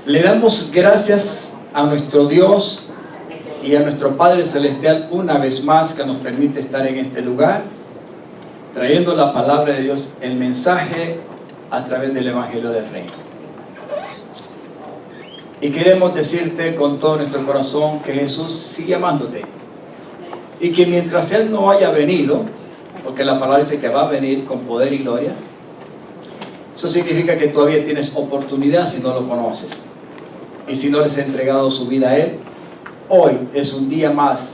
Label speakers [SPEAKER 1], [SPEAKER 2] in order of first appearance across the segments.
[SPEAKER 1] Le damos gracias a nuestro Dios y a nuestro Padre Celestial una vez más que nos permite estar en este lugar, trayendo la palabra de Dios, el mensaje a través del Evangelio del Reino. Y queremos decirte con todo nuestro corazón que Jesús sigue amándote. Y que mientras Él no haya venido, porque la palabra dice que va a venir con poder y gloria, eso significa que todavía tienes oportunidad si no lo conoces. Y si no les ha entregado su vida a Él, hoy es un día más,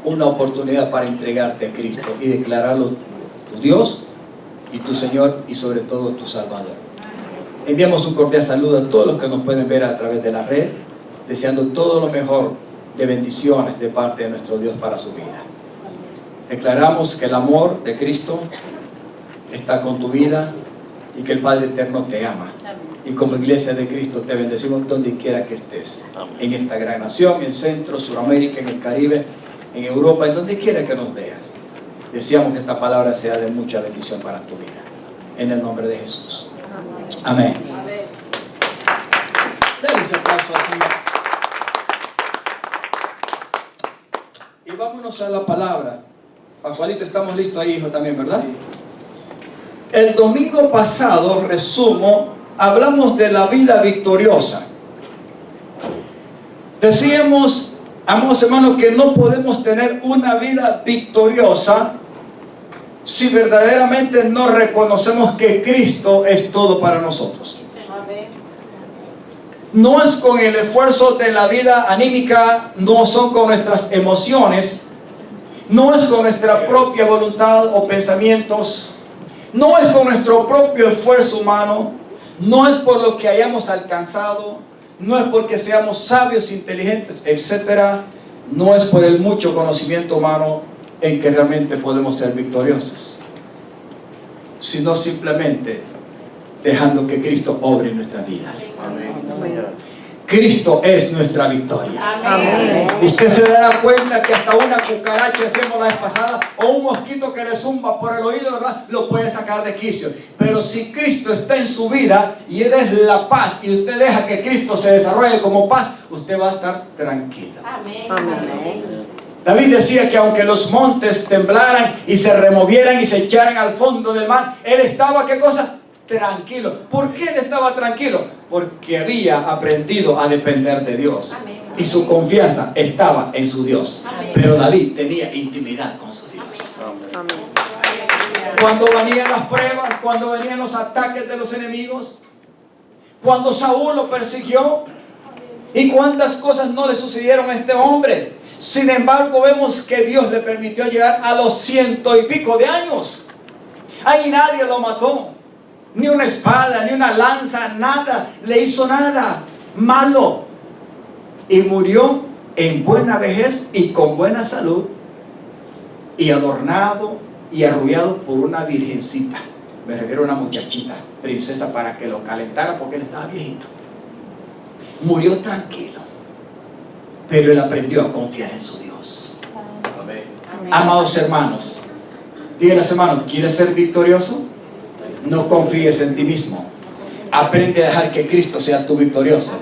[SPEAKER 1] una oportunidad para entregarte a Cristo y declararlo tu Dios y tu Señor y sobre todo tu Salvador. Enviamos un cordial saludo a todos los que nos pueden ver a través de la red, deseando todo lo mejor de bendiciones de parte de nuestro Dios para su vida. Declaramos que el amor de Cristo está con tu vida y que el Padre Eterno te ama. Y como iglesia de Cristo te bendecimos donde quiera que estés. En esta gran nación, en Centro, Suramérica, en el Caribe, en Europa, en donde quiera que nos veas. Deseamos que esta palabra sea de mucha bendición para tu vida. En el nombre de Jesús. Amén. Dale ese aplauso al Señor. Y vámonos a la palabra. Pascualito, estamos listos ahí, hijo, también, ¿verdad? El domingo pasado, resumo, hablamos de la vida victoriosa. Decíamos, amados hermanos, que no podemos tener una vida victoriosa si verdaderamente no reconocemos que Cristo es todo para nosotros. No es con el esfuerzo de la vida anímica, no son con nuestras emociones, no es con nuestra propia voluntad o pensamientos, no es con nuestro propio esfuerzo humano, no es por lo que hayamos alcanzado, no es porque seamos sabios, inteligentes, etc. No es por el mucho conocimiento humano en que realmente podemos ser victoriosos, sino simplemente dejando que Cristo obre en nuestras vidas. Amén. Cristo es nuestra victoria. Amén. Usted se dará cuenta que hasta una cucaracha, decíamos la vez pasada, o un mosquito que le zumba por el oído, ¿verdad?, lo puede sacar de quicio. Pero si Cristo está en su vida y Él es la paz, y usted deja que Cristo se desarrolle como paz, usted va a estar tranquilo. Amén. Amén. David decía que aunque los montes temblaran y se removieran y se echaran al fondo del mar, él estaba, ¿qué cosa? Tranquilo. ¿Por qué él estaba tranquilo? Porque había aprendido a depender de Dios. Amén. Y su confianza estaba en su Dios. Amén. Pero David tenía intimidad con su Dios. Amén. Cuando venían las pruebas, cuando venían los ataques de los enemigos, cuando Saúl lo persiguió, y cuántas cosas no le sucedieron a este hombre. Sin embargo, vemos que Dios le permitió llegar a los 100 y pico de años. Ahí nadie lo mató. Ni una espada, ni una lanza, nada. Le hizo nada malo. Y murió en buena vejez y con buena salud. Y adornado y arrullado por una virgencita. Me refiero a una muchachita, princesa, para que lo calentara porque él estaba viejito. Murió tranquilo. Pero él aprendió a confiar en su Dios. Amén. Amados hermanos, díganle a los hermanos, ¿quieres ser victorioso? No confíes en ti mismo. Aprende a dejar que Cristo sea tu victorioso.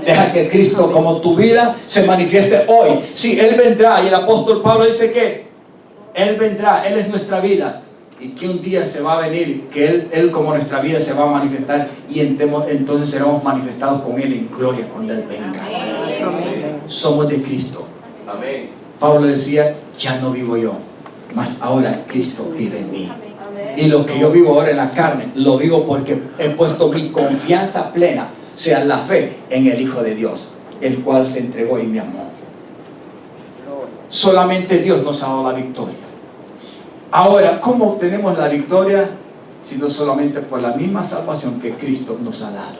[SPEAKER 1] Deja que Cristo como tu vida se manifieste hoy. Sí, Él vendrá, y el apóstol Pablo dice que Él vendrá, Él es nuestra vida, y que un día se va a venir, que Él como nuestra vida se va a manifestar, y entonces seremos manifestados con Él en gloria cuando Él venga. Amén. Somos de Cristo. Amén. Pablo decía, ya no vivo yo, mas ahora Cristo vive en mí. Y lo que yo vivo ahora en la carne, lo vivo porque he puesto mi confianza plena, o sea, la fe en el Hijo de Dios, el cual se entregó y me amó. Solamente Dios nos ha dado la victoria. Ahora, ¿cómo obtenemos la victoria? Sino solamente por la misma salvación que Cristo nos ha dado.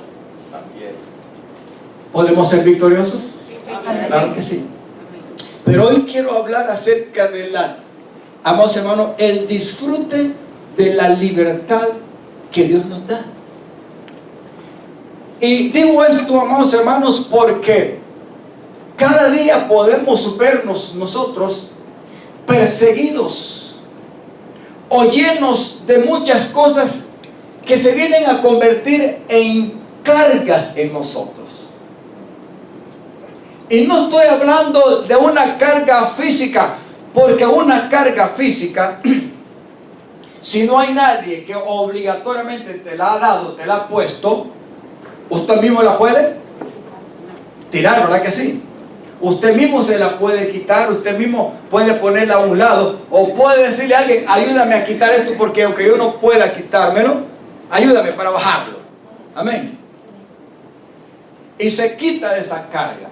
[SPEAKER 1] ¿Podemos ser victoriosos? Claro que sí. Pero hoy quiero hablar acerca de amados hermanos, el disfrute de la libertad que Dios nos da. Y digo esto, amados hermanos, porque cada día podemos vernos nosotros perseguidos o llenos de muchas cosas que se vienen a convertir en cargas en nosotros. Y no estoy hablando de una carga física, porque una carga física, si no hay nadie que obligatoriamente te la ha dado, te la ha puesto, usted mismo la puede tirar, ¿verdad que sí? Usted mismo se la puede quitar, usted mismo puede ponerla a un lado, o puede decirle a alguien, ayúdame a quitar esto, porque aunque yo no pueda quitármelo, ayúdame para bajarlo. Amén. Y se quita de esa carga.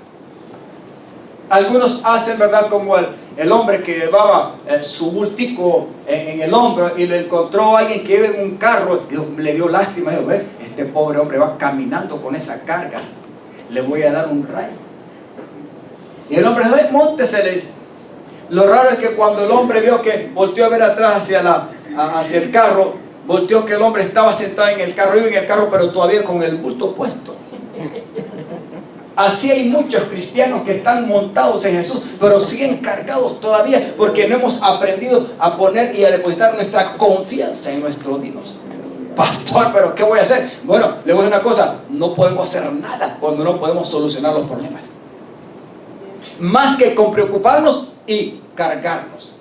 [SPEAKER 1] Algunos hacen, ¿verdad? Como el hombre que llevaba su bultico en el hombro y lo encontró a alguien que iba en un carro, y le dio lástima, dijo, ve, este pobre hombre va caminando con esa carga, le voy a dar un rayo. Y el hombre dijo, móntese, le dice. Lo raro es que cuando el hombre vio que volteó a ver atrás hacia el carro, volteó que el hombre estaba sentado en el carro, iba en el carro, pero todavía con el bulto puesto. Así hay muchos cristianos que están montados en Jesús, pero siguen cargados todavía porque no hemos aprendido a poner y a depositar nuestra confianza en nuestro Dios. Pastor, ¿pero qué voy a hacer? Bueno, le voy a decir una cosa, no podemos hacer nada cuando no podemos solucionar los problemas. Más que con preocuparnos y cargarnos.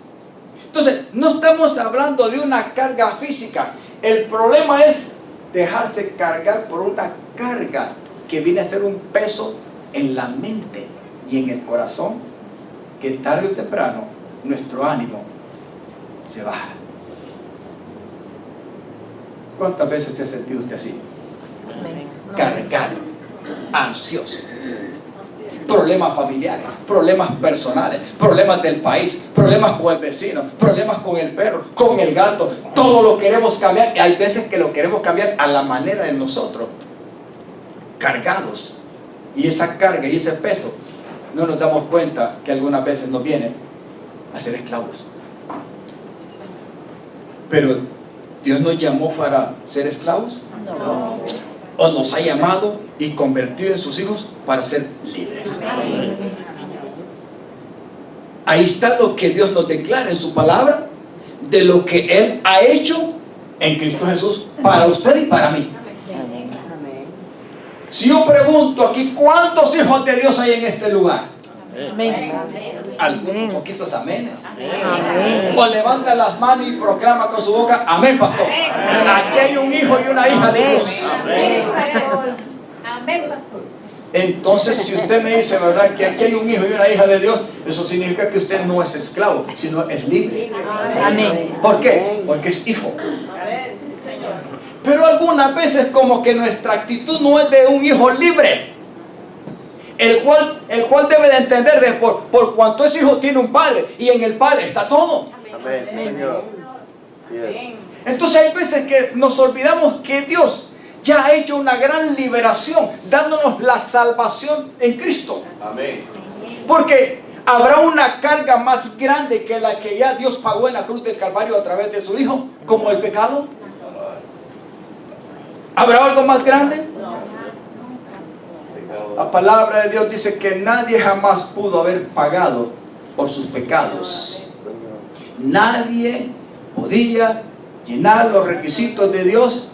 [SPEAKER 1] Entonces, no estamos hablando de una carga física. El problema es dejarse cargar por una carga que viene a ser un peso en la mente y en el corazón, que tarde o temprano nuestro ánimo se baja. ¿Cuántas veces se ha sentido usted así? Cargado, ansioso. Problemas familiares, problemas personales, problemas del país, problemas con el vecino, problemas con el perro, con el gato. Todo lo queremos cambiar y hay veces que lo queremos cambiar a la manera de nosotros. Cargados. Y esa carga y ese peso, no nos damos cuenta que algunas veces nos viene a ser esclavos. Pero ¿Dios nos llamó para ser esclavos? No. ¿O nos ha llamado y convertido en sus hijos para ser libres? Ahí está lo que Dios nos declara en su palabra, de lo que Él ha hecho en Cristo Jesús para usted y para mí. Si yo pregunto aquí, ¿cuántos hijos de Dios hay en este lugar? Amén. Algunos poquitos amenes. Amén. O levanta las manos y proclama con su boca, amén, pastor. Aquí hay un hijo y una hija de Dios. Amén, pastor. Entonces, si usted me dice, ¿verdad?, que aquí hay un hijo y una hija de Dios, eso significa que usted no es esclavo, sino es libre. Amén. ¿Por qué? Porque es hijo. Pero algunas veces como que nuestra actitud no es de un hijo libre, el cual debe de entender de por cuanto es hijo tiene un padre, y en el padre está todo. Amén, Señor. Entonces hay veces que nos olvidamos que Dios ya ha hecho una gran liberación, dándonos la salvación en Cristo. Amén. Porque ¿habrá una carga más grande que la que ya Dios pagó en la cruz del Calvario a través de su Hijo, como el pecado? ¿Habrá algo más grande? La palabra de Dios dice que nadie jamás pudo haber pagado por sus pecados. Nadie podía llenar los requisitos de Dios.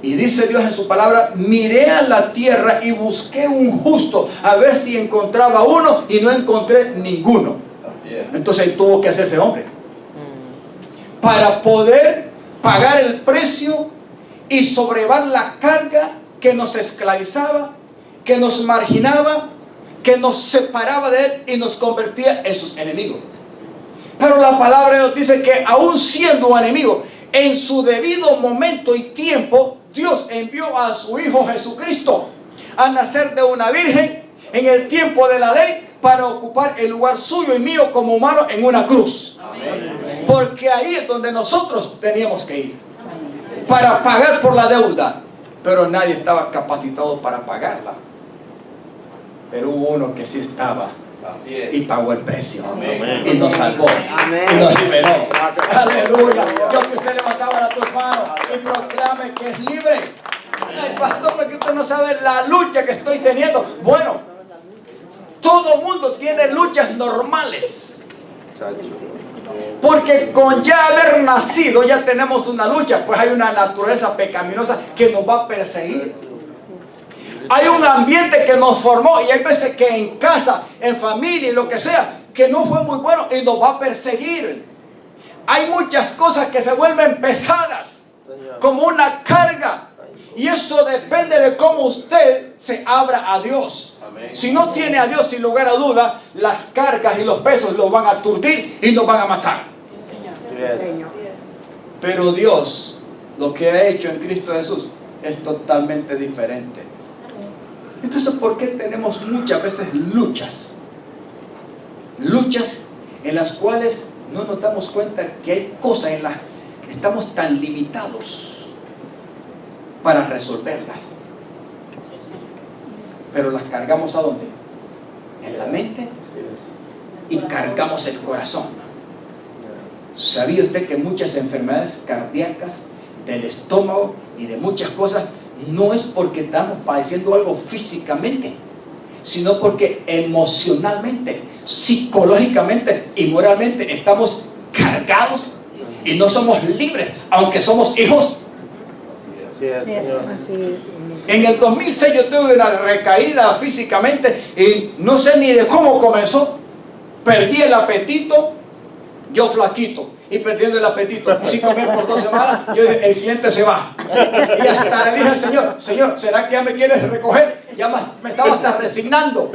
[SPEAKER 1] Y dice Dios en su palabra, miré a la tierra y busqué un justo, a ver si encontraba uno, y no encontré ninguno. Entonces tuvo que hacerse hombre para poder pagar el precio y sobrellevar la carga que nos esclavizaba, que nos marginaba, que nos separaba de Él y nos convertía en sus enemigos. Pero la palabra de Dios dice que aún siendo enemigo, en su debido momento y tiempo, Dios envió a su Hijo Jesucristo a nacer de una virgen en el tiempo de la ley para ocupar el lugar suyo y mío como humano en una cruz. Amén. Porque ahí es donde nosotros teníamos que ir para pagar por la deuda, pero nadie estaba capacitado para pagarla. Pero hubo uno que sí estaba y pagó el precio. Amén. Y nos salvó. Amén. Y nos liberó. Aleluya. Yo que usted levantaba las dos manos y proclame que es libre. Ay, pastor, porque usted no sabe la lucha que estoy teniendo. Bueno, todo mundo tiene luchas normales, porque con ya haber nacido ya tenemos una lucha, pues hay una naturaleza pecaminosa que nos va a perseguir. Hay un ambiente que nos formó y hay veces que en casa, en familia y lo que sea, que no fue muy bueno y nos va a perseguir. Hay muchas cosas que se vuelven pesadas, como una carga. Y eso depende de cómo usted se abra a Dios. Amén. Si no tiene a Dios, sin lugar a duda, las cargas y los pesos lo van a aturdir y nos van a matar. Señor. Pero Dios, lo que ha hecho en Cristo Jesús, es totalmente diferente. Entonces, ¿por qué tenemos muchas veces luchas? Luchas en las cuales no nos damos cuenta que hay cosas en las que estamos tan limitados para resolverlas. Pero las cargamos ¿a dónde? En la mente y cargamos el corazón. ¿Sabía usted que muchas enfermedades cardíacas, del estómago y de muchas cosas, no es porque estamos padeciendo algo físicamente, sino porque emocionalmente, psicológicamente y moralmente estamos cargados y no somos libres, aunque somos hijos? En el 2006 yo tuve una recaída físicamente y no sé ni de cómo comenzó. Perdí el apetito, yo flaquito y perdiendo el apetito, sin comer por 2 semanas. Yo dije, el cliente se va. Y hasta le dije al Señor, Señor, ¿será que ya me quieres recoger? Ya me estaba hasta resignando.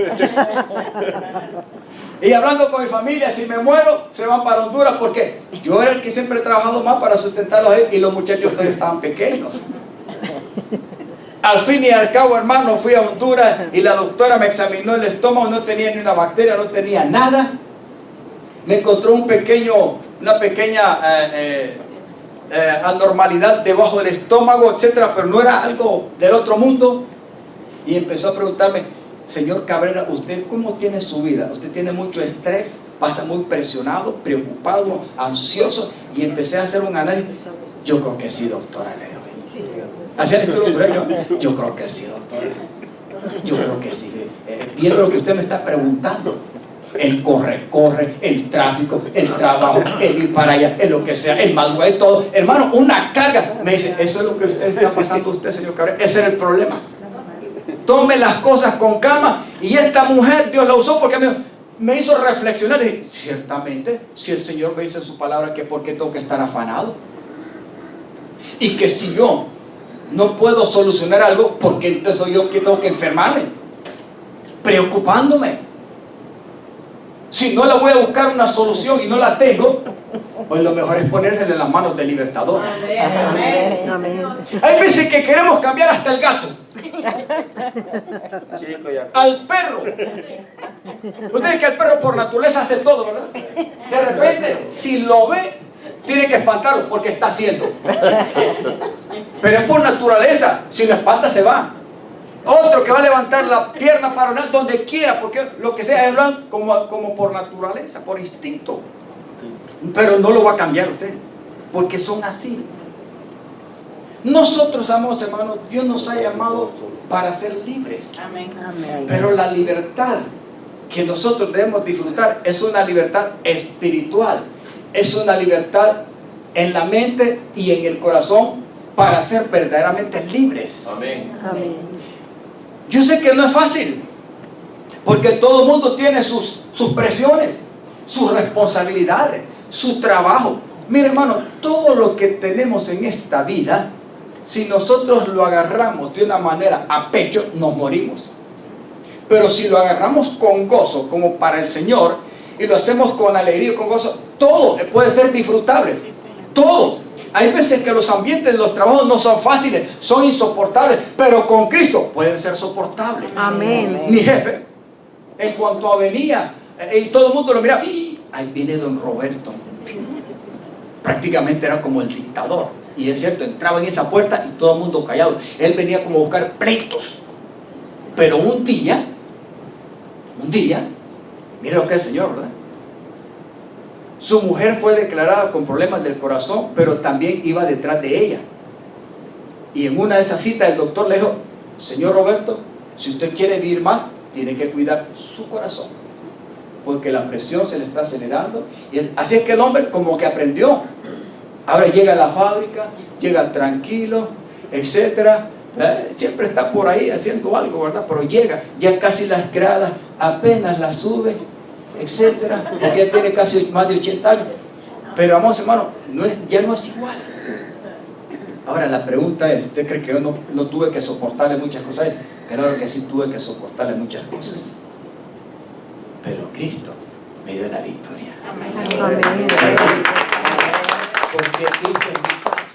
[SPEAKER 1] Y hablando con mi familia, si me muero, se van para Honduras, porque yo era el que siempre he trabajado más para sustentarlos a ellos y los muchachos todavía estaban pequeños. Al fin y al cabo, hermano, fui a Honduras y la doctora me examinó el estómago, no tenía ni una bacteria, no tenía nada. Me encontró una pequeña anormalidad debajo del estómago, etcétera, pero no era algo del otro mundo. Y empezó a preguntarme, señor Cabrera, ¿usted cómo tiene su vida? ¿Usted tiene mucho estrés? ¿Pasa muy presionado, preocupado, ansioso? Y empecé a hacer un análisis. Yo creo que sí, doctora, le digo. ¿Hacía el estudio hondureño? Yo creo que sí, doctora. Yo creo que sí. Viendo lo que usted me está preguntando, el corre, el tráfico, el trabajo, el ir para allá, el lo que sea, el madrugar y todo. Hermano, una carga. Me dice, eso es lo que usted está pasando usted, señor Cabrera. Ese era el problema. Tome las cosas con calma. Y esta mujer, Dios la usó porque me hizo reflexionar. Y dije, ciertamente, si el Señor me dice en su palabra que por qué tengo que estar afanado. Y que si yo no puedo solucionar algo, porque entonces soy yo que tengo que enfermarme, preocupándome. Si no le voy a buscar una solución y no la tengo, pues lo mejor es ponérsela en las manos del libertador. Amén. Amén. Hay veces que queremos cambiar hasta el gato, al perro. Ustedes que el perro por naturaleza hace todo, ¿verdad? De repente, si lo ve, tiene que espantarlo porque está haciendo. Pero es por naturaleza. Si lo espanta, se va. Otro que va a levantar la pierna para orar donde quiera, porque lo que sea es como por naturaleza, por instinto. Pero no lo va a cambiar usted, porque son así. Nosotros, amados hermanos, Dios nos ha llamado para ser libres. Amén. Pero la libertad que nosotros debemos disfrutar es una libertad espiritual. Es una libertad en la mente y en el corazón para ser verdaderamente libres. Amén. Amén. Yo sé que no es fácil, porque todo el mundo tiene sus presiones, sus responsabilidades, su trabajo. Mire, hermano, todo lo que tenemos en esta vida, si nosotros lo agarramos de una manera a pecho, nos morimos. Pero si lo agarramos con gozo, como para el Señor, y lo hacemos con alegría y con gozo, todo puede ser disfrutable. Todo. Hay veces que los ambientes de los trabajos no son fáciles, son insoportables, pero con Cristo pueden ser soportables. Amén. Mi jefe, en cuanto venía, y todo el mundo lo miraba, ahí viene don Roberto. Prácticamente era como el dictador. Y es cierto, entraba en esa puerta y todo el mundo callado. Él venía como a buscar pleitos. Pero un día, mire lo que es el Señor, ¿verdad? Su mujer fue declarada con problemas del corazón, pero también iba detrás de ella. Y en una de esas citas el doctor le dijo, señor Roberto, si usted quiere vivir más, tiene que cuidar su corazón, porque la presión se le está acelerando. Y así es que el hombre como que aprendió. Ahora llega a la fábrica, llega tranquilo, etcétera, Siempre está por ahí haciendo algo, ¿verdad? Pero llega, ya casi las gradas apenas las sube, etcétera, porque ya tiene casi más de 80 años. Pero vamos, hermano, ya no es igual. Ahora la pregunta es, ¿usted cree que yo no tuve que soportarle muchas cosas? Claro que sí tuve que soportarle muchas cosas. Pero Cristo me dio la victoria.
[SPEAKER 2] Amén.
[SPEAKER 1] Porque Cristo es mi paz.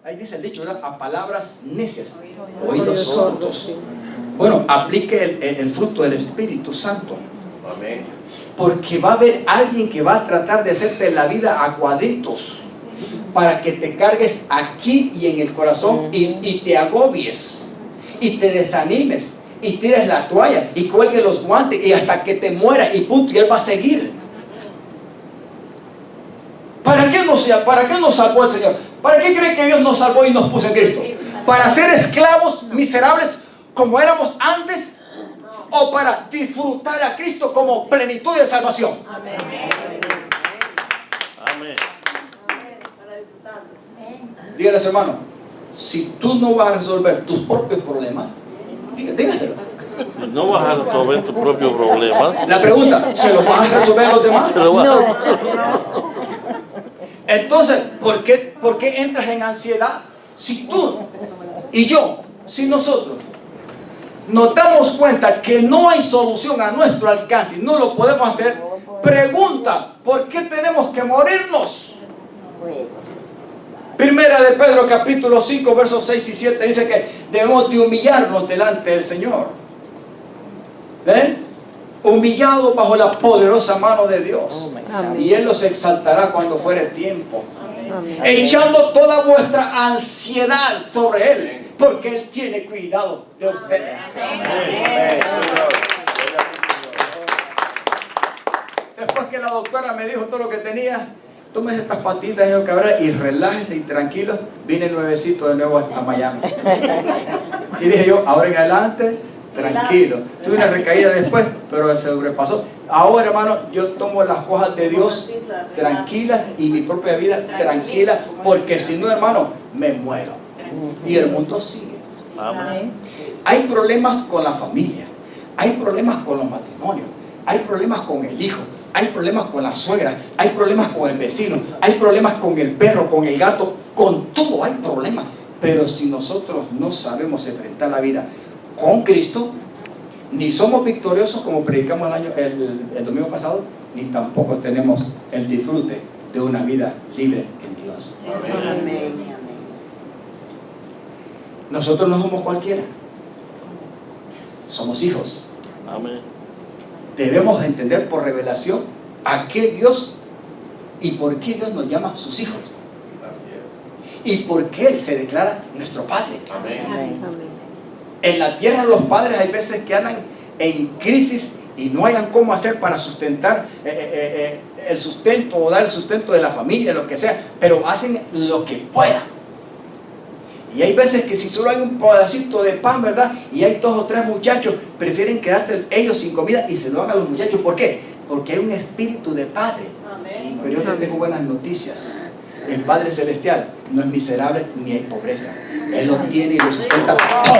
[SPEAKER 1] Ahí dice el dicho, ¿verdad? A palabras necias, oídos sordos. Bueno, aplique el fruto del Espíritu Santo.
[SPEAKER 3] Amén.
[SPEAKER 1] Porque va a haber alguien que va a tratar de hacerte la vida a cuadritos para que te cargues aquí y en el corazón y te agobies y te desanimes y tires la toalla y cuelgues los guantes y hasta que te mueras y punto, y él va a seguir. ¿Para qué nos salvó el Señor? ¿Para qué cree que Dios nos salvó y nos puso en Cristo? ¿Para ser esclavos miserables como éramos antes? ¿O para disfrutar a Cristo como plenitud de salvación?
[SPEAKER 2] Amén.
[SPEAKER 3] Amén.
[SPEAKER 1] Dígale a su hermano, si tú no vas a resolver tus propios problemas, dígaselo.
[SPEAKER 3] No vas a resolver tu propio problema.
[SPEAKER 1] La pregunta, ¿se lo vas a resolver a los demás?
[SPEAKER 3] Se lo vas a-
[SPEAKER 1] Entonces, ¿por qué entras en ansiedad? Si tú y yo, si nosotros nos damos cuenta que no hay solución a nuestro alcance y no lo podemos hacer, pregunta, ¿por qué tenemos que morirnos? Primera de Pedro capítulo 5 versos 6 y 7 dice que debemos de humillarnos delante del Señor. ¿Ven? Humillados bajo la poderosa mano de Dios.
[SPEAKER 2] Amén.
[SPEAKER 1] Y Él los exaltará cuando fuere tiempo.
[SPEAKER 2] Amén.
[SPEAKER 1] Echando toda vuestra ansiedad sobre Él, porque Él tiene cuidado de ustedes. Después que la doctora me dijo todo lo que tenía, tome estas patitas de cabra y relájese y tranquilo. Vine nuevecito de nuevo a Miami. Y dije yo, ahora en adelante, tranquilo. Tuve una recaída después, pero se sobrepasó. Ahora, hermano, yo tomo las cosas de Dios tranquilas y mi propia vida tranquila, porque si no, hermano, me muero. Y el mundo sigue.
[SPEAKER 3] Amén.
[SPEAKER 1] Hay problemas con la familia, hay problemas con los matrimonios, hay problemas con el hijo, hay problemas con la suegra, hay problemas con el vecino, hay problemas con el perro, con el gato, con todo hay problemas. Pero si nosotros no sabemos enfrentar la vida con Cristo, ni somos victoriosos como predicamos el domingo pasado, ni tampoco tenemos el disfrute de una vida libre en Dios.
[SPEAKER 2] Amén.
[SPEAKER 1] Nosotros no somos cualquiera, somos hijos.
[SPEAKER 3] Amén.
[SPEAKER 1] Debemos entender por revelación a qué Dios y por qué Dios nos llama sus hijos y por qué Él se declara nuestro Padre.
[SPEAKER 3] Amén.
[SPEAKER 1] En la tierra los padres hay veces que andan en crisis y no hayan cómo hacer para sustentar el sustento o dar el sustento de la familia, lo que sea, pero hacen lo que puedan. Y hay veces que si solo hay un pedacito de pan, ¿verdad? Y hay 2 o 3 muchachos, prefieren quedarse ellos sin comida y se lo hagan a los muchachos. ¿Por qué? Porque hay un espíritu de padre.
[SPEAKER 2] Amén.
[SPEAKER 1] Pero yo te tengo buenas noticias. El Padre Celestial no es miserable ni hay pobreza. Él lo tiene y lo sustenta todo.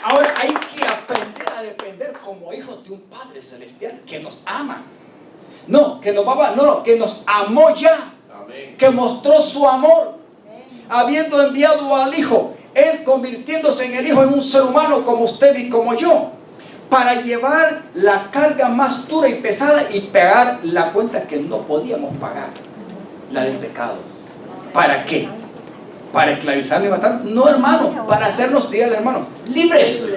[SPEAKER 1] Ahora hay que aprender a depender como hijos de un Padre Celestial que nos ama. No, que nos va, no, que nos amó ya.
[SPEAKER 3] Amén.
[SPEAKER 1] Que mostró su amor. Habiendo enviado al Hijo, Él convirtiéndose en el Hijo en un ser humano como usted y como yo, para llevar la carga más dura y pesada y pagar la cuenta que no podíamos pagar, la del pecado. ¿Para qué? ¿Para esclavizarnos y matarnos? No, hermano, para hacernos, dígale, hermano, libres.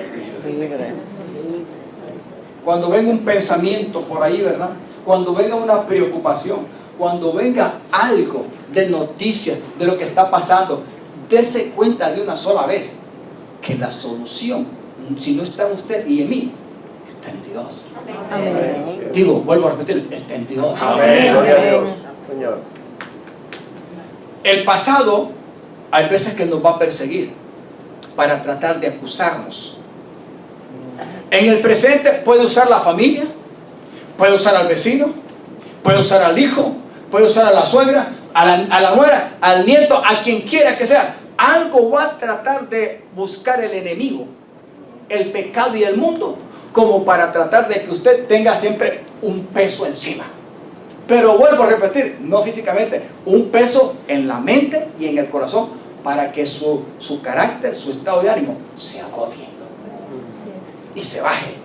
[SPEAKER 1] Cuando venga un pensamiento por ahí, ¿verdad? Cuando venga una preocupación, cuando venga algo de noticias de lo que está pasando, dése cuenta de una sola vez que la solución, si no está en usted y en mí, está en Dios.
[SPEAKER 2] Amén.
[SPEAKER 1] Digo, vuelvo a repetir, está en Dios.
[SPEAKER 3] Amén. Gloria a Dios. Señor.
[SPEAKER 1] El pasado hay veces que nos va a perseguir para tratar de acusarnos. En el presente puede usar la familia, puede usar al vecino, puede usar al hijo, puede usar a la suegra, a la nuera, al nieto, a quien quiera que sea. Algo va a tratar de buscar el enemigo, el pecado y el mundo, como para tratar de que usted tenga siempre un peso encima. Pero vuelvo a repetir, no físicamente, un peso en la mente y en el corazón, para que su carácter, su estado de ánimo se agobie y se baje,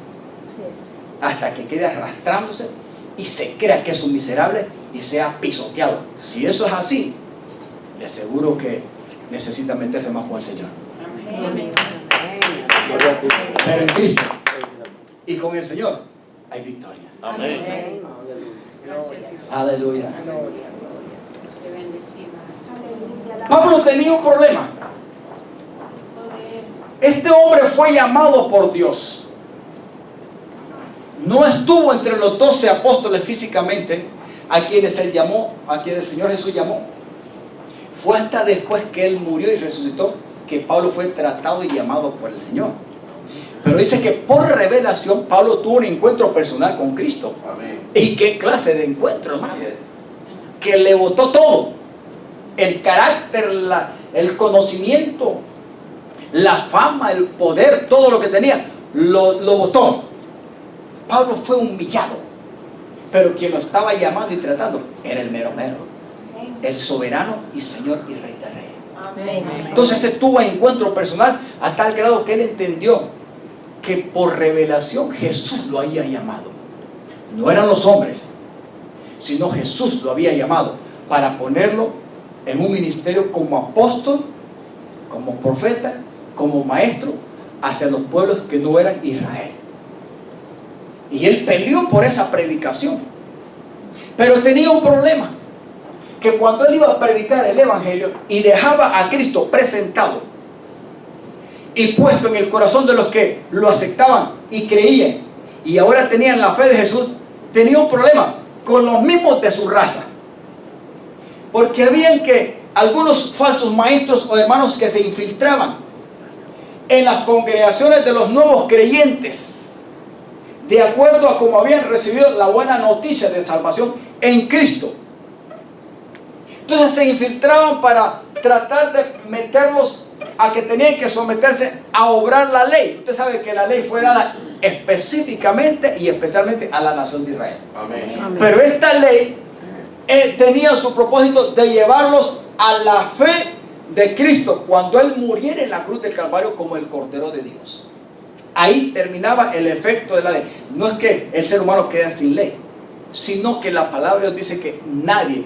[SPEAKER 1] hasta que quede arrastrándose y se crea que es un miserable y sea pisoteado. Si eso es así, le aseguro que necesita meterse más con el Señor. Pero en Cristo y con el Señor hay victoria.
[SPEAKER 3] Amén.
[SPEAKER 1] Aleluya. Pablo tenía un problema. Este hombre fue llamado por Dios. No estuvo entre los 12 apóstoles físicamente, a quienes él llamó, a quienes el Señor Jesús llamó. Fue hasta después que él murió y resucitó que Pablo fue tratado y llamado por el Señor. Pero dice que por revelación Pablo tuvo un encuentro personal con Cristo.
[SPEAKER 3] Amén.
[SPEAKER 1] ¿Y qué clase de encuentro, hermano? Que le botó todo. El carácter, el conocimiento, la fama, el poder, todo lo que tenía, lo botó. Pablo fue humillado. Pero quien lo estaba llamando y tratando era el mero mero, el soberano y Señor y Rey de Reyes. Entonces ese tuvo encuentro personal a tal grado que él entendió que por revelación Jesús lo había llamado. No eran los hombres, sino Jesús lo había llamado para ponerlo en un ministerio como apóstol, como profeta, como maestro hacia los pueblos que no eran Israel. Y él peleó por esa predicación. Pero tenía un problema, que cuando él iba a predicar el evangelio y dejaba a Cristo presentado y puesto en el corazón de los que lo aceptaban y creían, y ahora tenían la fe de Jesús, tenía un problema con los mismos de su raza. Porque habían que algunos falsos maestros o hermanos que se infiltraban en las congregaciones de los nuevos creyentes, de acuerdo a cómo habían recibido la buena noticia de salvación en Cristo. Entonces se infiltraban para tratar de meterlos a que tenían que someterse a obrar la ley. Usted sabe que la ley fue dada específicamente y especialmente a la nación de Israel.
[SPEAKER 3] Amén.
[SPEAKER 1] Pero esta ley tenía su propósito de llevarlos a la fe de Cristo cuando Él muriera en la cruz del Calvario como el Cordero de Dios. Ahí terminaba el efecto de la ley. No es que el ser humano quede sin ley, sino que la palabra de Dios dice que nadie,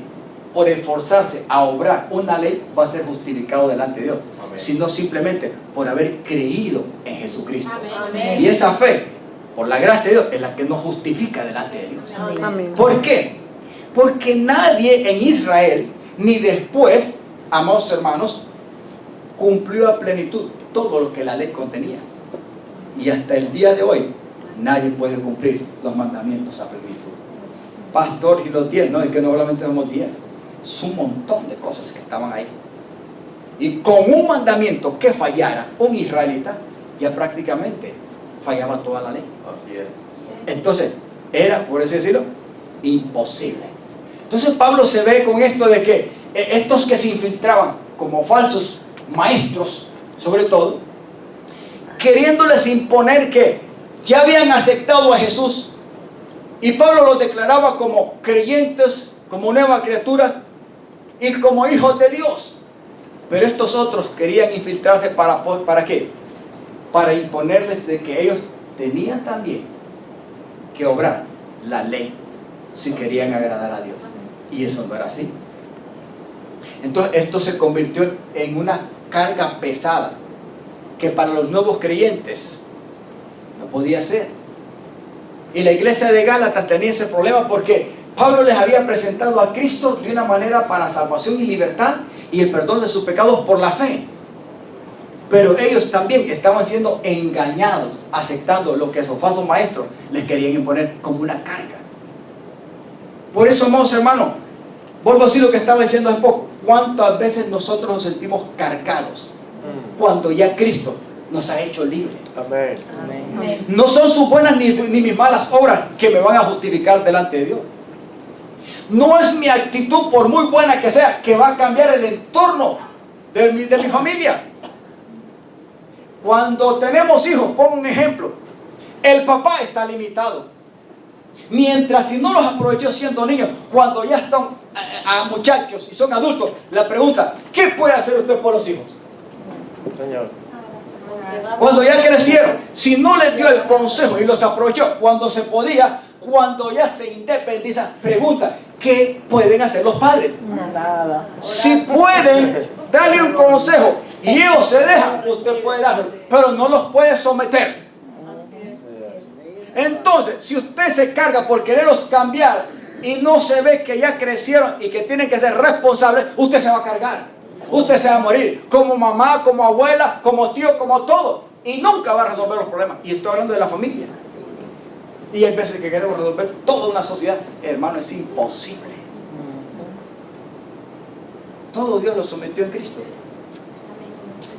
[SPEAKER 1] por esforzarse a obrar una ley, va a ser justificado delante de Dios. Amén. Sino simplemente por haber creído en Jesucristo. Amén. Y esa fe, por la gracia de Dios, es la que nos justifica delante de Dios.
[SPEAKER 2] Amén.
[SPEAKER 1] ¿Por qué? Porque nadie en Israel, ni después, amados hermanos, cumplió a plenitud todo lo que la ley contenía. Y hasta el día de hoy, nadie puede cumplir los mandamientos a plenitud. Pastor, y los 10, no es que no solamente somos 10, es un montón de cosas que estaban ahí. Y con un mandamiento que fallara un israelita, ya prácticamente fallaba toda la ley.
[SPEAKER 3] Así es.
[SPEAKER 1] Entonces, era, por así decirlo, imposible. Entonces Pablo se ve con esto de que estos que se infiltraban como falsos maestros, sobre todo, queriéndoles imponer que ya habían aceptado a Jesús, y Pablo los declaraba como creyentes, como nueva criatura y como hijos de Dios. Pero estos otros querían infiltrarse ¿para qué? Para imponerles de que ellos tenían también que obrar la ley si querían agradar a Dios. Y eso no era así. Entonces esto se convirtió en una carga pesada que para los nuevos creyentes no podía ser. Y la iglesia de Gálatas tenía ese problema porque Pablo les había presentado a Cristo de una manera para salvación y libertad y el perdón de sus pecados por la fe. Pero ellos también estaban siendo engañados, aceptando lo que esos falsos maestros les querían imponer como una carga. Por eso, amados hermanos, vuelvo a decir lo que estaba diciendo hace poco. ¿Cuántas veces nosotros nos sentimos cargados cuando ya Cristo nos ha hecho libres?
[SPEAKER 3] Amén.
[SPEAKER 2] Amén.
[SPEAKER 1] No son sus buenas ni mis malas obras que me van a justificar delante de Dios. No es mi actitud, por muy buena que sea, que va a cambiar el entorno de mi familia. Cuando tenemos hijos, pongo un ejemplo, el papá está limitado. Mientras si no los aprovechó siendo niños, cuando ya están a muchachos y son adultos, la pregunta, ¿qué puede hacer usted por los hijos?
[SPEAKER 3] Señor.
[SPEAKER 1] Cuando ya crecieron, si no les dio el consejo y los aprovechó cuando se podía, cuando ya se independizan, pregunta, ¿qué pueden hacer los padres?
[SPEAKER 2] Nada.
[SPEAKER 1] Si pueden darle un consejo y ellos se dejan, usted puede darlo, pero no los puede someter. Entonces, si usted se carga por quererlos cambiar y no se ve que ya crecieron y que tienen que ser responsables, usted se va a cargar. Usted se va a morir como mamá, como abuela, como tío, como todo. Y nunca va a resolver los problemas. Y estoy hablando de la familia. Y hay veces que queremos resolver toda una sociedad. Hermano, es imposible. Todo Dios lo sometió en Cristo.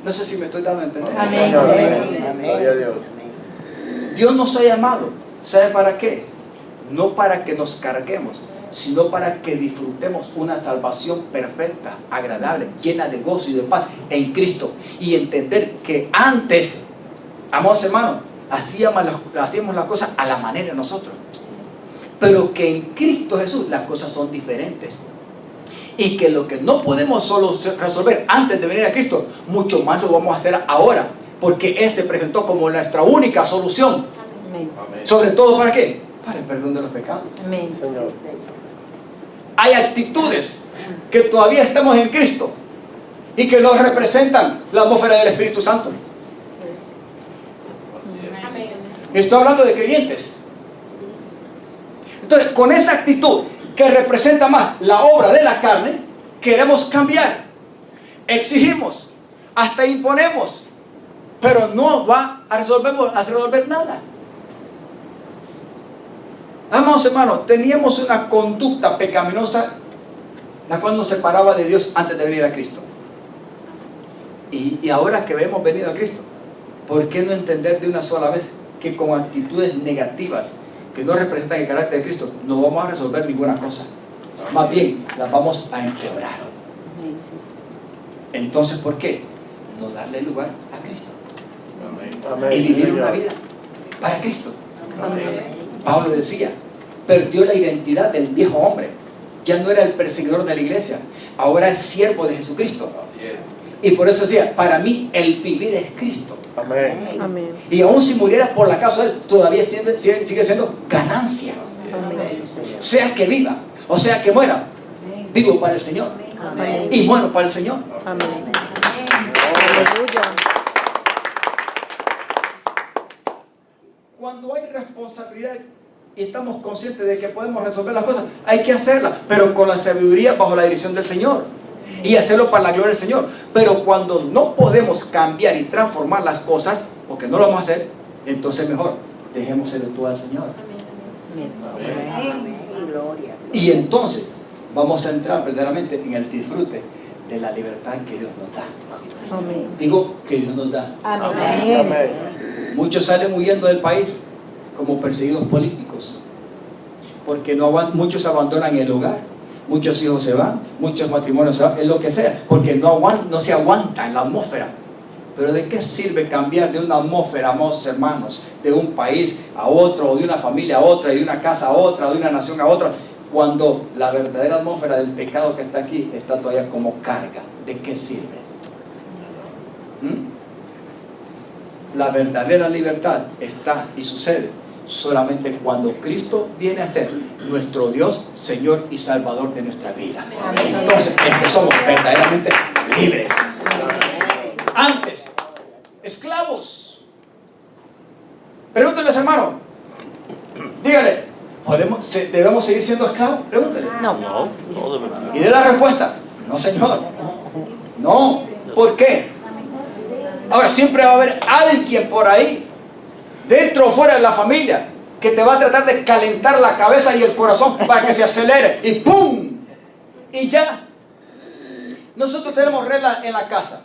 [SPEAKER 1] No sé si me estoy dando a entender.
[SPEAKER 2] Amén.
[SPEAKER 3] Señor.
[SPEAKER 2] Amén.
[SPEAKER 3] Gloria a Dios.
[SPEAKER 1] Dios nos ha llamado. ¿Sabe para qué? No para que nos carguemos, sino para que disfrutemos una salvación perfecta, agradable, llena de gozo y de paz en Cristo. Y entender que antes, amados hermanos, hacíamos las cosas a la manera de nosotros. Pero que en Cristo Jesús las cosas son diferentes. Y que lo que no podemos solo resolver antes de venir a Cristo, mucho más lo vamos a hacer ahora. Porque Él se presentó como nuestra única solución.
[SPEAKER 2] Amén.
[SPEAKER 3] Amén.
[SPEAKER 1] ¿Sobre todo para qué? Para el perdón de los pecados.
[SPEAKER 2] Amén.
[SPEAKER 3] Señor.
[SPEAKER 1] Hay actitudes que todavía estamos en Cristo y que no representan la atmósfera del Espíritu Santo. Estoy hablando de creyentes. Entonces, con esa actitud que representa más la obra de la carne, queremos cambiar, exigimos, hasta imponemos, pero no va a resolver nada. Amados hermanos, teníamos una conducta pecaminosa, la cual nos separaba de Dios antes de venir a Cristo. Y ahora que hemos venido a Cristo, ¿por qué no entender de una sola vez que con actitudes negativas que no representan el carácter de Cristo no vamos a resolver ninguna cosa? Más bien, las vamos a empeorar. Entonces, ¿por qué? No darle lugar a Cristo
[SPEAKER 3] Amén.
[SPEAKER 1] y vivir
[SPEAKER 3] Señor.
[SPEAKER 1] una vida para Cristo.
[SPEAKER 2] Amén.
[SPEAKER 1] Pablo decía, perdió la identidad del viejo hombre. Ya no era el perseguidor de la iglesia, ahora es siervo de Jesucristo. Y por eso decía, para mí el vivir es Cristo.
[SPEAKER 3] Amén.
[SPEAKER 2] Amén.
[SPEAKER 1] Y aún si muriera por la causa de Él, todavía sigue siendo ganancia.
[SPEAKER 2] Amén.
[SPEAKER 1] Sea que viva, o sea que muera, vivo para el Señor
[SPEAKER 2] Amén.
[SPEAKER 1] y muero para el Señor.
[SPEAKER 2] Amén. Aleluya.
[SPEAKER 1] Cuando hay responsabilidad y estamos conscientes de que podemos resolver las cosas, hay que hacerlas, pero con la sabiduría bajo la dirección del Señor. Y hacerlo para la gloria del Señor. Pero cuando no podemos cambiar y transformar las cosas, porque no lo vamos a hacer, entonces mejor dejemos el todo al Señor.
[SPEAKER 2] Amén. Gloria.
[SPEAKER 1] Y entonces vamos a entrar verdaderamente en el disfrute de la libertad que Dios nos da.
[SPEAKER 2] Amén.
[SPEAKER 1] Digo que Dios nos da.
[SPEAKER 2] Amén.
[SPEAKER 3] Amén.
[SPEAKER 1] Muchos salen huyendo del país como perseguidos políticos, porque muchos abandonan el hogar, muchos hijos se van, muchos matrimonios se van, es lo que sea, porque no se aguanta en la atmósfera. Pero ¿de qué sirve cambiar de una atmósfera, amados hermanos, de un país a otro, o de una familia a otra, y de una casa a otra, o de una nación a otra, cuando la verdadera atmósfera del pecado que está aquí está todavía como carga? ¿De qué sirve? La verdadera libertad está y sucede solamente cuando Cristo viene a ser nuestro Dios, Señor y Salvador de nuestra vida. Entonces es que somos verdaderamente libres. Antes, esclavos. Pregúntenles, hermano, dígale, ¿debemos seguir siendo esclavos? Pregúntenle.
[SPEAKER 2] No.
[SPEAKER 3] No, no debe.
[SPEAKER 1] Y de la respuesta, no, Señor. No. ¿Por qué? Ahora, siempre va a haber alguien por ahí, dentro o fuera de la familia, que te va a tratar de calentar la cabeza y el corazón para que se acelere y ¡pum! Y ya. Nosotros tenemos reglas en la casa.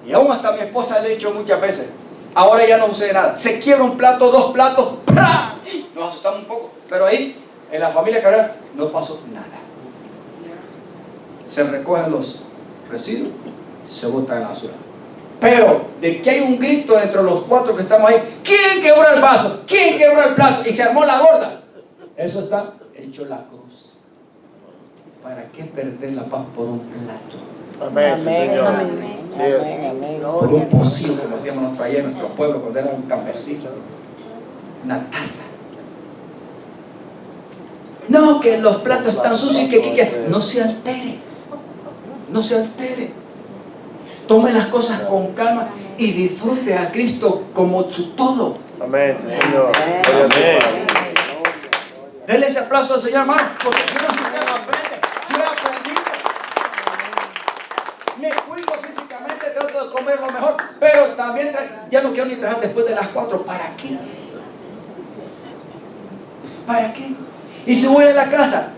[SPEAKER 1] Y aún hasta mi esposa le he dicho muchas veces, ahora ya no sucede nada. Se quiebra un plato, dos platos, ¡pra! Nos asustamos un poco, pero ahí en la familia Cabrera no pasó nada. Se recogen los residuos, se botan en la basura. Pero de que hay un grito entre los 4 que estamos ahí, ¿quién quebró el vaso? ¿Quién quebró el plato? Y se armó la gorda. Eso está hecho la cruz. ¿Para qué perder la paz por un plato?
[SPEAKER 3] Amén, sí, Señor.
[SPEAKER 2] Amén.
[SPEAKER 3] Sí es.
[SPEAKER 2] Amén.
[SPEAKER 1] Por un pocillo, como decíamos nosotros allá en nuestro pueblo cuando era un campesino. Una taza. No, que los platos están sucios, que no se altere. No se altere. Tome las cosas con calma y disfrute a Cristo como su todo.
[SPEAKER 3] Amén, sí, Señor. Gloria a ti, Padre.
[SPEAKER 1] Denle ese aplauso al Señor, hermano, porque yo no sé qué aprende. Yo he aprendido. Me cuido físicamente, trato de comer lo mejor, pero también ya no quiero ni trabajar después de las 4. ¿Para qué? ¿Para qué? Y si voy a la casa,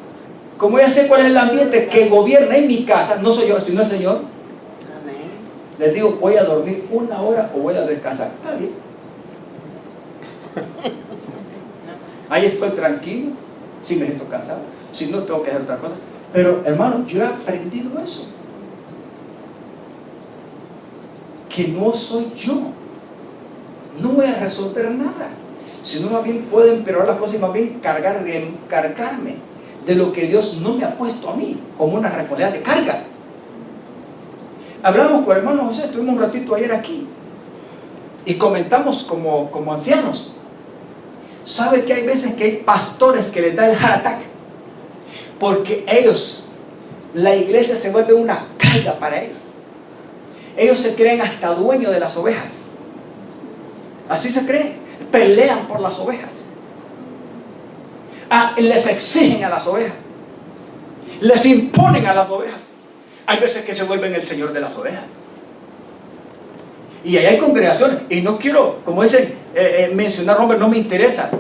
[SPEAKER 1] como ya sé cuál es el ambiente que gobierna en mi casa, no soy yo, sino el Señor, les digo, voy a dormir 1 hora o voy a descansar. Está bien. Ahí estoy tranquilo, si me siento cansado, si no tengo que hacer otra cosa. Pero hermano, yo he aprendido eso. Que no soy yo. No voy a resolver nada. Sino más bien puedo empeorar las cosas y más bien cargarme de lo que Dios no me ha puesto a mí como una responsabilidad de carga. Hablamos con el hermano José, estuvimos un ratito ayer aquí y comentamos como ancianos. ¿Sabe que hay veces que hay pastores que les da el heart attack? Porque ellos, la iglesia se vuelve una carga para ellos. Ellos se creen hasta dueños de las ovejas. Así se creen. Pelean por las ovejas. Les exigen a las ovejas. Les imponen a las ovejas. Hay veces que se vuelven el señor de las ovejas. Y ahí hay congregaciones. Y no quiero, como dicen, mencionar nombres, no me interesa.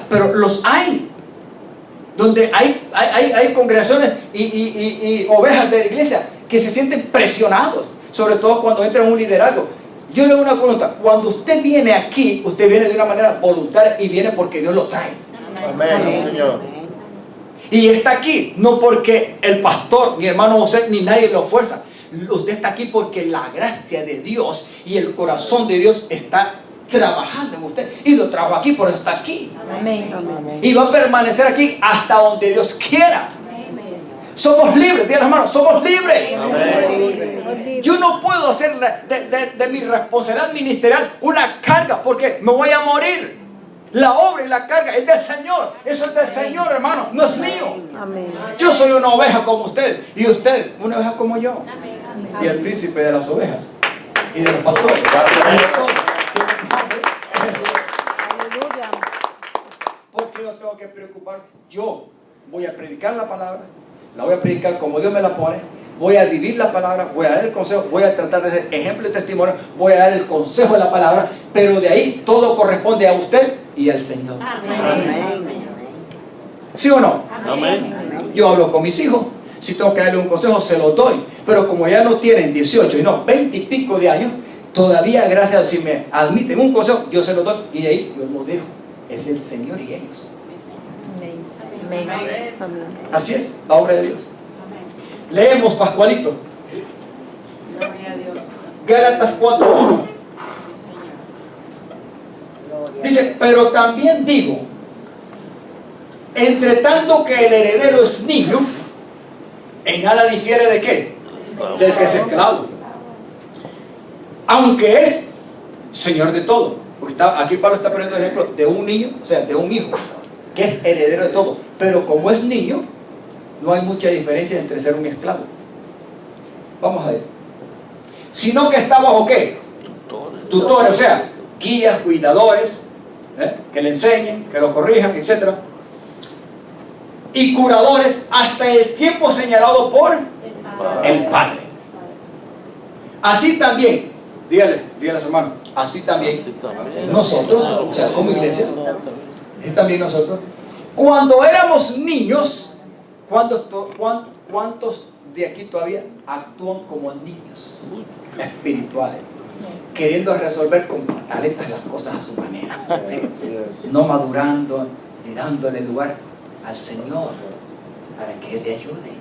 [SPEAKER 1] Pero los hay. Donde hay congregaciones y ovejas de la iglesia que se sienten presionados. Sobre todo cuando entra en un liderazgo. Yo le hago una pregunta. Cuando usted viene aquí, usted viene de una manera voluntaria y viene porque Dios lo trae.
[SPEAKER 3] Amén, Señor.
[SPEAKER 1] Y está aquí, no porque el pastor, mi hermano José, ni nadie lo fuerza. Usted está aquí porque la gracia de Dios y el corazón de Dios está trabajando en usted. Y lo trajo aquí, por eso está aquí.
[SPEAKER 2] Amén. Amén.
[SPEAKER 1] Y va a permanecer aquí hasta donde Dios quiera. Somos libres, díganle hermano, somos libres.
[SPEAKER 3] Amén.
[SPEAKER 1] Yo no puedo hacer de mi responsabilidad ministerial una carga porque me voy a morir. La obra y la carga es del Señor. Eso es del Señor, hermano, no es mío.
[SPEAKER 2] Amén.
[SPEAKER 1] Yo soy una oveja como usted y usted una oveja como yo. Y el príncipe de las ovejas y de los pastores. Y de todo. Eso.
[SPEAKER 2] Aleluya.
[SPEAKER 1] Porque yo tengo que preocupar. Yo voy a predicar la palabra, la voy a predicar como Dios me la pone, voy a vivir la palabra, voy a dar el consejo, voy a tratar de ser ejemplo y testimonio, voy a dar el consejo de la palabra, pero de ahí todo corresponde a usted y al Señor.
[SPEAKER 2] Amén.
[SPEAKER 1] ¿Sí o no?
[SPEAKER 3] Amén.
[SPEAKER 1] Yo hablo con mis hijos, si tengo que darle un consejo se lo doy, pero como ya no tienen 18 y no 20 y pico de años, todavía gracias a Dios, si me admiten un consejo, yo se lo doy y de ahí yo lo dejo. Es el Señor y ellos.
[SPEAKER 2] Amén. Amén.
[SPEAKER 1] Así es, la obra de Dios. Leemos, Pascualito. Gálatas 4:1. Dice, pero también digo, entre tanto que el heredero es niño, en nada difiere de qué? Del que es esclavo. Aunque es señor de todo. Porque aquí Pablo está poniendo el ejemplo de un niño, o sea, de un hijo, que es heredero de todo. Pero como es niño, no hay mucha diferencia entre ser un esclavo. Vamos a ver. Sino que está bajo ¿qué? Tutores, o sea, guías, cuidadores, que le enseñen, que lo corrijan, etc. Y curadores hasta el tiempo señalado por el Padre. Así también, dígale hermano, así también nosotros, o sea, como iglesia, es también nosotros, cuando éramos niños, ¿cuántos de aquí todavía actúan como niños espirituales? Queriendo resolver con pataletas las cosas a su manera, no madurando ni dándole lugar al Señor para que Él le ayude.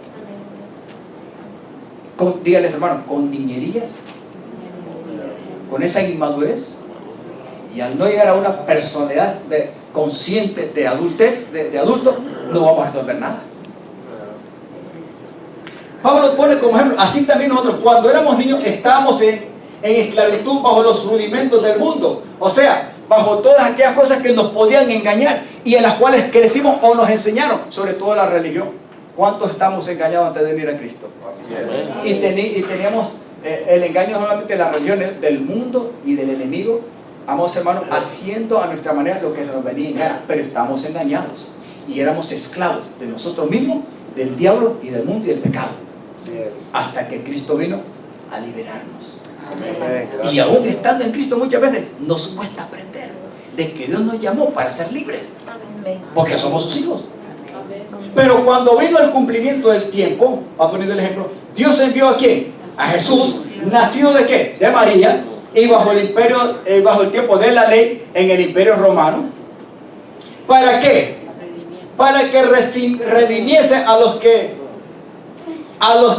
[SPEAKER 1] Dígales, hermano, con niñerías, con esa inmadurez, y al no llegar a una personalidad consciente de adultez, de adulto, no vamos a resolver nada. Pablo pone como ejemplo, así también nosotros cuando éramos niños estábamos en esclavitud bajo los rudimentos del mundo, o sea, bajo todas aquellas cosas que nos podían engañar y en las cuales crecimos o nos enseñaron, sobre todo la religión. ¿Cuántos estamos engañados antes de venir a Cristo? Y teníamos el engaño solamente de las religiones del mundo y del enemigo, amados hermanos, haciendo a nuestra manera lo que nos venía en gana, pero estábamos engañados y éramos esclavos de nosotros mismos, del diablo y del mundo y del pecado, hasta que Cristo vino a liberarnos. Y aún estando en Cristo muchas veces nos cuesta aprender de que Dios nos llamó para ser libres, porque somos sus hijos. Pero cuando vino el cumplimiento del tiempo, va poniendo el ejemplo, Dios envió ¿a quién? A Jesús, nacido ¿de qué? De María, y bajo el imperio, bajo el tiempo de la ley en el imperio romano. ¿Para qué? Para que redimiese a los que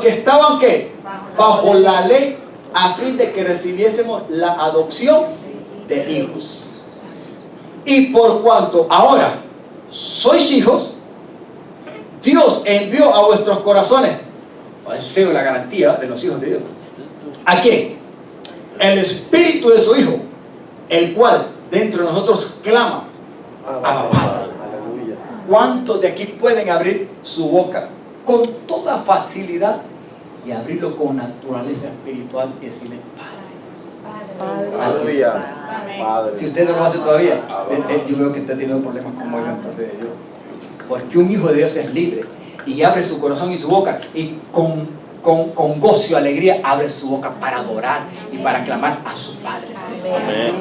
[SPEAKER 1] estaban ¿qué? Bajo la ley, a fin de que recibiésemos la adopción de hijos. Y por cuanto ahora sois hijos, Dios envió a vuestros corazones el sello, la garantía de los hijos de Dios. ¿A quién? El Espíritu de su Hijo, el cual dentro de nosotros clama, Abba Padre. ¿Cuántos de aquí pueden abrir su boca con toda facilidad y abrirlo con naturaleza espiritual y decirle Padre?
[SPEAKER 3] Aleluya. Padre.
[SPEAKER 1] Si usted no lo hace todavía, yo veo que está teniendo problemas como yo, entonces yo. Porque un hijo de Dios es libre y abre su corazón y su boca y con gozo y alegría abre su boca para adorar y para clamar a su Padre celestial.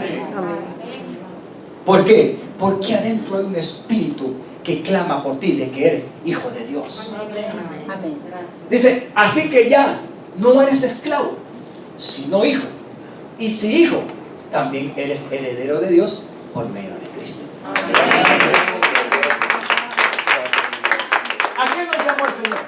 [SPEAKER 1] ¿Por qué? Porque adentro hay un espíritu que clama por ti de que eres hijo de Dios. Dice, así que ya no eres esclavo, sino hijo. Y si hijo, también eres heredero de Dios por medio de Cristo. ¿A qué nos llamó el Señor?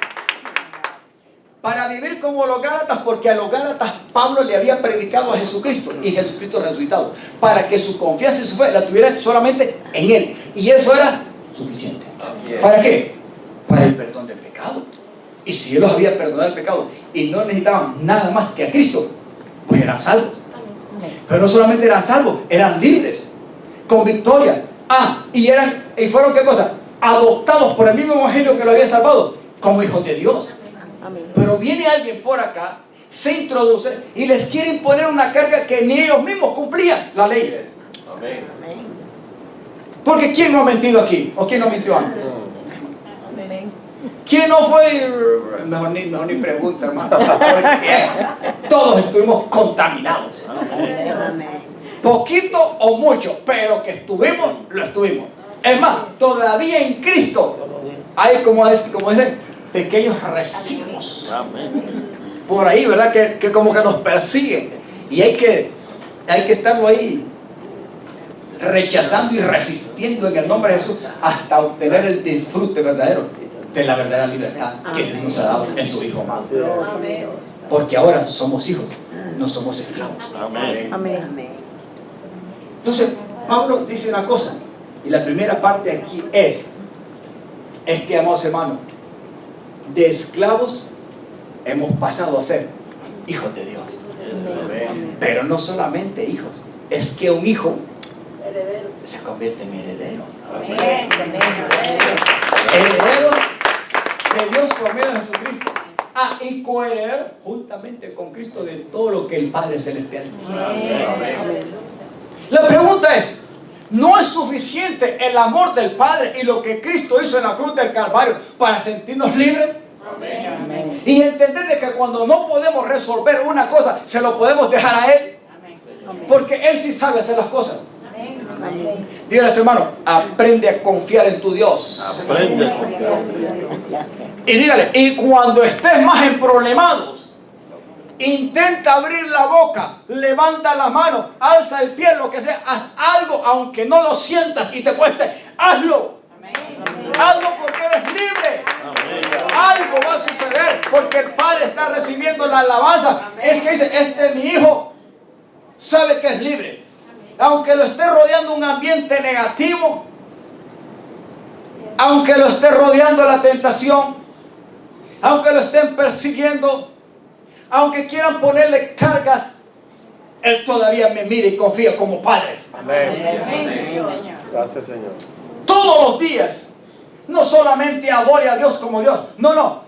[SPEAKER 1] Para vivir como los Gálatas, porque a los Gálatas Pablo le había predicado a Jesucristo y Jesucristo resucitado, para que su confianza y su fe la tuvieran solamente en Él, y eso era suficiente. ¿Para qué? Para el perdón del pecado. Y si Él los había perdonado el pecado y no necesitaban nada más que a Cristo, pues eran salvos. Pero no solamente eran salvos, eran libres, con victoria. Y fueron ¿qué cosa? Adoptados por el mismo evangelio que lo había salvado, como hijos de Dios. Pero viene alguien por acá, se introduce y les quiere imponer una carga que ni ellos mismos cumplían la ley. Porque ¿quién no ha mentido aquí? ¿O quién no mintió antes? ¿Quién no fue? Mejor ni pregunta, hermano. Porque todos estuvimos contaminados. Poquito o mucho, pero que estuvimos, lo estuvimos. Es más, todavía en Cristo hay como dicen, pequeños residuos por ahí, ¿verdad? Que como que nos persiguen. Y hay que estarlo ahí rechazando y resistiendo en el nombre de Jesús hasta obtener el disfrute verdadero de la verdadera libertad que Dios nos ha dado en su Hijo amado. Porque ahora somos hijos, no somos esclavos. Entonces Pablo dice una cosa, y la primera parte aquí es que, amados hermanos, de esclavos hemos pasado a ser hijos de Dios. Pero no solamente hijos, es que un hijo se convierte en heredero. Herederos de Dios por medio de Jesucristo. Y coheredero juntamente con Cristo de todo lo que el Padre Celestial tiene. La pregunta es, ¿no es suficiente el amor del Padre y lo que Cristo hizo en la cruz del Calvario para sentirnos libres? Y entender de que cuando no podemos resolver una cosa, se lo podemos dejar a Él. Porque Él sí sabe hacer las cosas. Dígale, hermano, aprende a confiar en tu Dios.
[SPEAKER 3] Aprende a confiar.
[SPEAKER 1] Y dígale, y cuando estés más emproblemados, intenta abrir la boca, levanta la mano, alza el pie, lo que sea, haz algo, aunque no lo sientas y te cueste, hazlo. Algo porque eres libre. Algo va a suceder porque el Padre está recibiendo la alabanza. Es que dice, este mi hijo sabe que es libre. Aunque lo esté rodeando un ambiente negativo, aunque lo esté rodeando la tentación, aunque lo estén persiguiendo, aunque quieran ponerle cargas, Él todavía me mira y confía como Padre.
[SPEAKER 3] Amén. Gracias, Señor.
[SPEAKER 1] Todos los días. No solamente adore a Dios como Dios. No.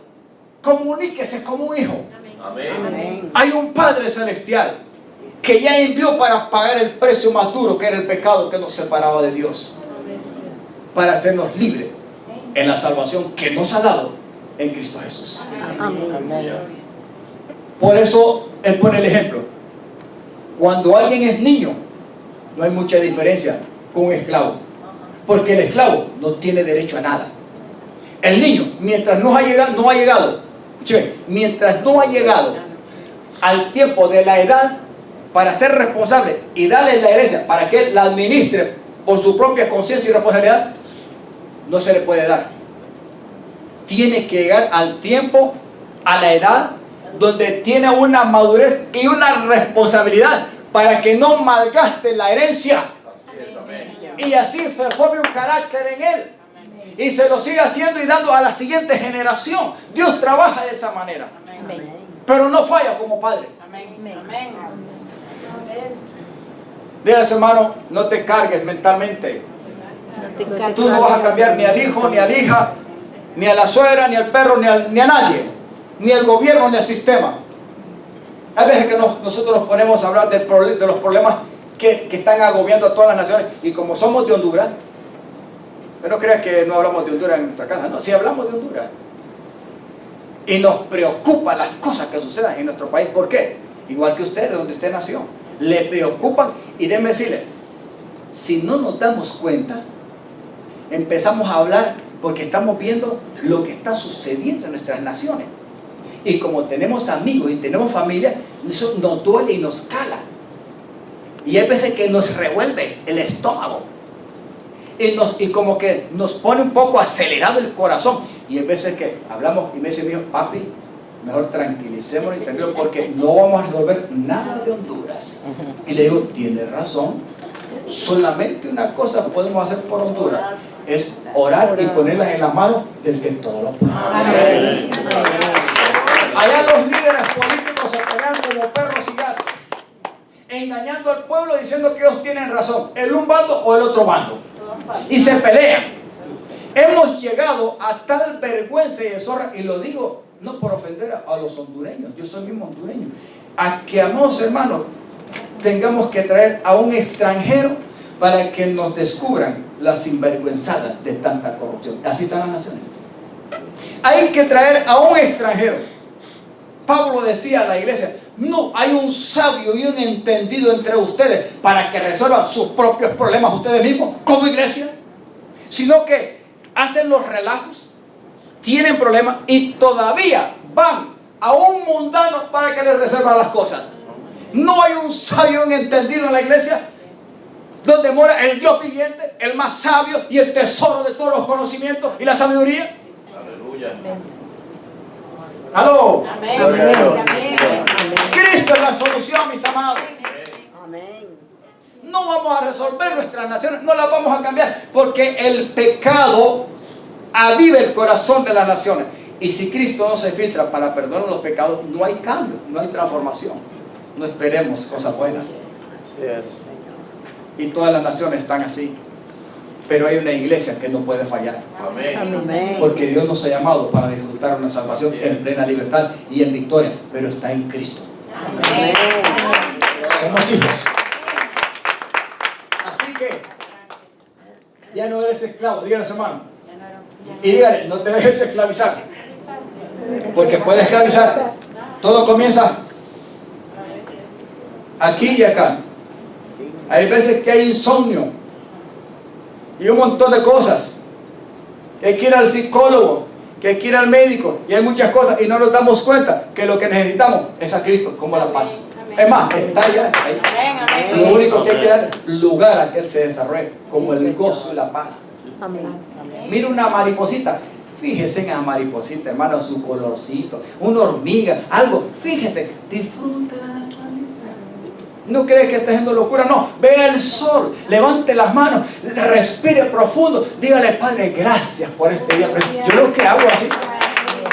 [SPEAKER 1] Comuníquese como un hijo.
[SPEAKER 3] Amén.
[SPEAKER 1] Hay un Padre celestial que ya envió para pagar el precio más duro, que era el pecado que nos separaba de Dios, para hacernos libres en la salvación que nos ha dado en Cristo Jesús. Por eso Él pone el ejemplo. Cuando alguien es niño, no hay mucha diferencia con un esclavo, porque el esclavo no tiene derecho a nada. El niño, mientras no ha llegado, mientras no ha llegado al tiempo de la edad para ser responsable y darle la herencia para que él la administre por su propia conciencia y responsabilidad, no se le puede dar. Tiene que llegar al tiempo, a la edad donde tiene una madurez y una responsabilidad para que no malgaste la herencia y así se forme un carácter en él y se lo siga haciendo y dando a la siguiente generación. Dios trabaja de esa manera, pero no falla como Padre. Dile a su hermano, no te cargues mentalmente. Tú no vas a cambiar ni al hijo, ni a la hija, ni a la suegra, ni al perro, ni a nadie, ni al gobierno, ni al sistema. Hay veces que nosotros nos ponemos a hablar de los problemas que están agobiando a todas las naciones, y como somos de Honduras, pero no creas que no hablamos de Honduras en nuestra casa, no, sí hablamos de Honduras. Y nos preocupan las cosas que sucedan en nuestro país. ¿Por qué? Igual que usted, de donde usted nació. Le preocupan, y déjeme decirle, si no nos damos cuenta, empezamos a hablar porque estamos viendo lo que está sucediendo en nuestras naciones. Y como tenemos amigos y tenemos familia, eso nos duele y nos cala. Y hay veces que nos revuelve el estómago. Y como que nos pone un poco acelerado el corazón. Y hay veces que hablamos y me dice mi hijo, papi, mejor tranquilicémonos y tranquilos porque no vamos a resolver nada de Honduras. Y le digo, tiene razón. Solamente una cosa podemos hacer por Honduras, es orar y ponerlas en las manos del que todo lo puede.
[SPEAKER 3] Amén.
[SPEAKER 1] Allá los líderes políticos se pelean como perros y gatos, engañando al pueblo diciendo que ellos tienen razón, el un bando o el otro bando, y se pelean. Hemos llegado a tal vergüenza y deshonra, y lo digo no por ofender a los hondureños, yo soy mismo hondureño, a que, amados hermanos, tengamos que traer a un extranjero para que nos descubran las sinvergüenzadas de tanta corrupción. Así están las naciones. Hay que traer a un extranjero. Pablo decía a la iglesia, no hay un sabio y un entendido entre ustedes para que resuelvan sus propios problemas ustedes mismos como iglesia, sino que hacen los relajos, tienen problemas y todavía van a un mundano para que les resuelvan las cosas. No hay un sabio y un entendido en la iglesia donde mora el Dios viviente, el más sabio y el tesoro de todos los conocimientos y la sabiduría.
[SPEAKER 3] Aleluya.
[SPEAKER 1] ¡Aló!
[SPEAKER 2] Amén. Amén.
[SPEAKER 1] Cristo es la solución, mis amados.
[SPEAKER 2] Amén.
[SPEAKER 1] No vamos a resolver nuestras naciones, no las vamos a cambiar, porque el pecado aviva el corazón de las naciones. Y si Cristo no se filtra para perdonar los pecados, no hay cambio, no hay transformación. No esperemos cosas buenas. Y todas las naciones están así. Pero hay una iglesia que no puede fallar.
[SPEAKER 3] Amén.
[SPEAKER 2] Amén.
[SPEAKER 1] Porque Dios nos ha llamado para disfrutar una salvación en plena libertad y en victoria, pero está en Cristo.
[SPEAKER 2] Amén.
[SPEAKER 1] Somos hijos. Así que ya no eres esclavo, dígale a su hermano. Y dígale, no te dejes esclavizar. Porque puedes esclavizar. Todo comienza aquí y acá. Hay veces que hay insomnio y un montón de cosas, que hay que ir al psicólogo, que hay que ir al médico, y hay muchas cosas y no nos damos cuenta que lo que necesitamos es a Cristo como la paz. Es más, está allá, ahí. Lo único que hay que dar lugar a que Él se desarrolle como el gozo y la paz.
[SPEAKER 2] Amén.
[SPEAKER 1] Mira una mariposita. Fíjese en la mariposita, hermano, su colorcito, una hormiga, algo. Fíjese, disfrute la naturaleza. No cree que está haciendo locura, no. Vea el sol, levante las manos, respire profundo. Dígale, Padre, gracias por este día. Yo lo que hago así.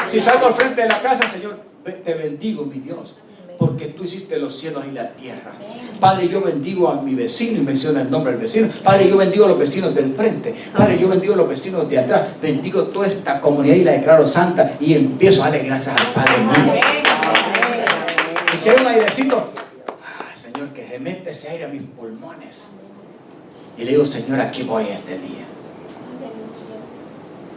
[SPEAKER 1] Si salgo al frente de la casa, Señor, te bendigo, mi Dios, porque tú hiciste los cielos y la tierra. Padre, yo bendigo a mi vecino y menciono el nombre del vecino. Padre, yo bendigo a los vecinos del frente. Padre, yo bendigo a los vecinos de atrás. Bendigo toda esta comunidad y la declaro santa y empiezo a darle gracias al Padre mío. Y si hay un airecito, Señor, que se mete ese aire a mis pulmones. Y le digo, Señor, aquí voy este día.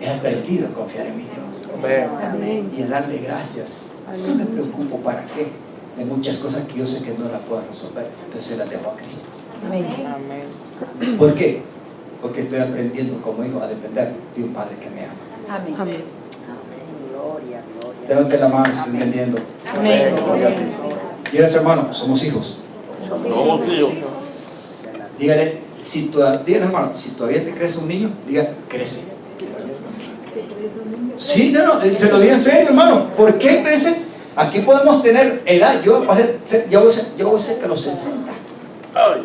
[SPEAKER 1] He aprendido a confiar en mi Dios.
[SPEAKER 2] Amén.
[SPEAKER 1] Y a darle gracias. No me preocupo para qué. De muchas cosas que yo sé que no las puedo resolver. Entonces las dejo a Cristo.
[SPEAKER 2] Amén.
[SPEAKER 1] ¿Por qué? Porque estoy aprendiendo como hijo a depender de un Padre que me ama.
[SPEAKER 2] Amén. Amén.
[SPEAKER 4] Gloria, gloria.
[SPEAKER 1] Levante la mano si estoy entendiendo.
[SPEAKER 2] Amén.
[SPEAKER 1] Y eres hermano, somos hijos.
[SPEAKER 3] Somos hijos.
[SPEAKER 1] Dígale, dígale hermano, si todavía te crece un niño, diga, crece. Sí, no, se lo digo en serio, hermano. ¿Por qué crece? Aquí podemos tener edad. Yo voy a ser que a los 60.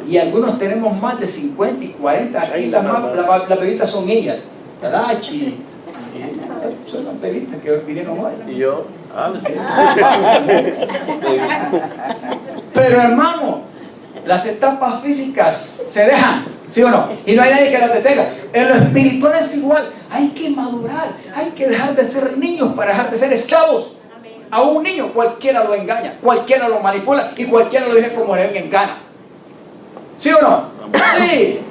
[SPEAKER 1] Y algunos tenemos más de 50 y 40. Aquí las bebitas son ellas. Tadachi. Son las bebitas que vinieron hoy.
[SPEAKER 3] Y yo.
[SPEAKER 1] Pero hermano, las etapas físicas se dejan, ¿sí o no? Y no hay nadie que las detenga. En lo espiritual es igual. Hay que madurar. Hay que dejar de ser niños para dejar de ser esclavos. A un niño cualquiera lo engaña, cualquiera lo manipula y cualquiera lo dice como le den en gana. ¿Sí o no? Sí.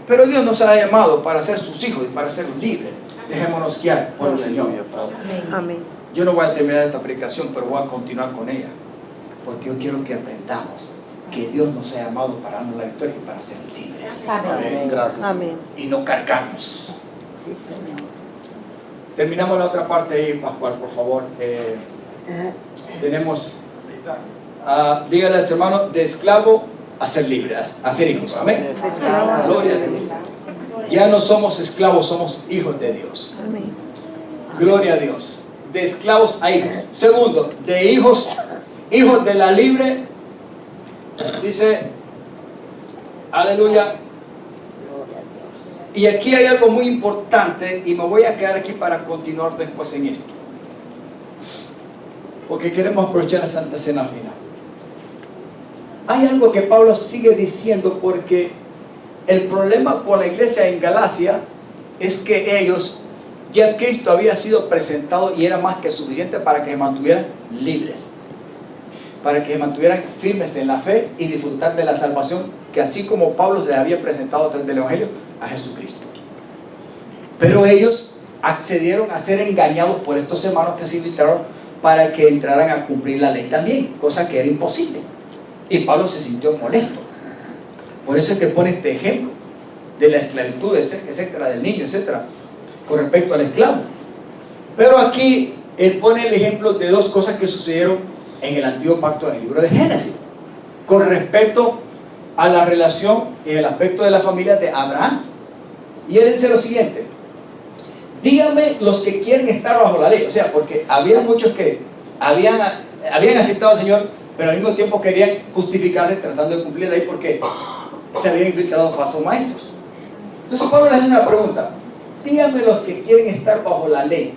[SPEAKER 1] Pero Dios nos ha llamado para ser sus hijos y para ser libres. Dejémonos guiar por el Señor.
[SPEAKER 2] Amén.
[SPEAKER 1] Yo no voy a terminar esta predicación, pero voy a continuar con ella. Porque yo quiero que aprendamos que Dios nos ha llamado para darnos la victoria y para ser libres.
[SPEAKER 2] Amén.
[SPEAKER 3] Gracias.
[SPEAKER 2] Amén.
[SPEAKER 1] Y no cargarnos.
[SPEAKER 2] Sí, Señor.
[SPEAKER 1] Terminamos la otra parte ahí, Pascual, por favor. Tenemos, dígale a este hermano, de esclavo a ser libre, a ser hijos. Amén. Gloria a Dios. Ya no somos esclavos, somos hijos de Dios.
[SPEAKER 2] Amén.
[SPEAKER 1] Gloria a Dios. De esclavos a hijos. Segundo, de hijos de la libre. Dice, aleluya. Y aquí hay algo muy importante y me voy a quedar aquí para continuar después en esto. Porque queremos aprovechar la Santa Cena al final. Hay algo que Pablo sigue diciendo porque el problema con la iglesia en Galacia es que ellos, ya Cristo había sido presentado y era más que suficiente para que se mantuvieran libres. Para que se mantuvieran firmes en la fe y disfrutar de la salvación que así como Pablo se había presentado a través del Evangelio a Jesucristo. Pero ellos accedieron a ser engañados por estos hermanos que se invitaron para que entraran a cumplir la ley también, cosa que era imposible. Y Pablo se sintió molesto. Por eso es que pone este ejemplo de la esclavitud, etcétera, del niño, etcétera, con respecto al esclavo. Pero aquí él pone el ejemplo de dos cosas que sucedieron en el antiguo pacto del libro de Génesis, con respecto a la relación y el aspecto de la familia de Abraham. Y él dice lo siguiente: díganme los que quieren estar bajo la ley. O sea, porque había muchos que habían aceptado al Señor, pero al mismo tiempo querían justificarse tratando de cumplir la ley porque se habían infiltrado falsos maestros. Entonces Pablo les hace una pregunta: díganme los que quieren estar bajo la ley,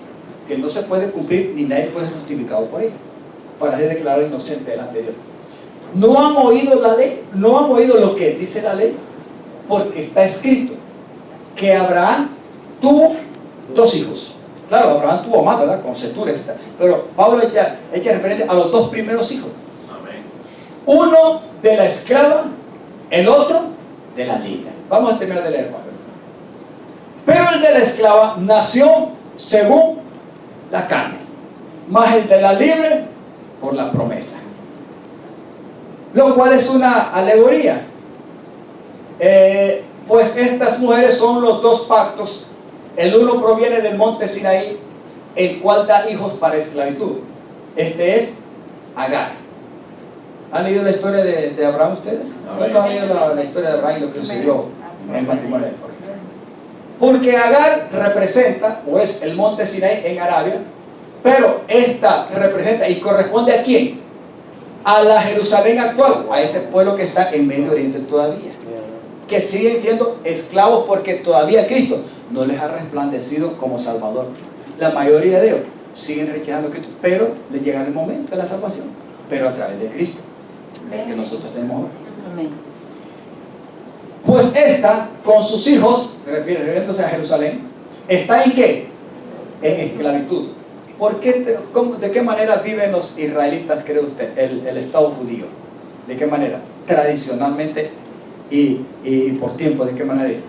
[SPEAKER 1] que no se puede cumplir ni nadie puede ser justificado por ella, para ser declarado inocente delante de Dios. ¿No han oído la ley? ¿No han oído lo que dice la ley? Porque está escrito que Abraham tuvo 2 hijos. Claro, Abraham tuvo más, ¿verdad? Con Setura, etc. Pero Pablo echa referencia a los 2 primeros hijos.
[SPEAKER 3] Amén.
[SPEAKER 1] Uno de la esclava, el otro de la libre. Vamos a terminar de leer, Pablo. Pero el de la esclava nació según la carne, más el de la libre por la promesa. Lo cual es una alegoría. Pues estas mujeres son los 2 pactos. El uno proviene del monte Sinaí, el cual da hijos para esclavitud. Este es Agar. ¿Han leído la historia de Abraham ustedes? ¿Cuántos han leído la historia de Abraham y lo que sucedió en el matrimonio de él? Porque Agar representa, o es el monte Sinaí en Arabia, pero esta representa y corresponde a quién? A la Jerusalén actual, a ese pueblo que está en Medio Oriente todavía, que siguen siendo esclavos porque todavía Cristo no les ha resplandecido como Salvador. La mayoría de ellos siguen rechazando a Cristo, pero les llega el momento de la salvación, pero a través de Cristo, el que nosotros tenemos ahora.
[SPEAKER 2] Amén.
[SPEAKER 1] Pues esta, con sus hijos, refiriéndose a Jerusalén, está en ¿qué? En esclavitud. ¿Por qué, de qué manera viven los israelitas, cree usted, el Estado judío? ¿De qué manera? Tradicionalmente y por tiempo, ¿de qué manera?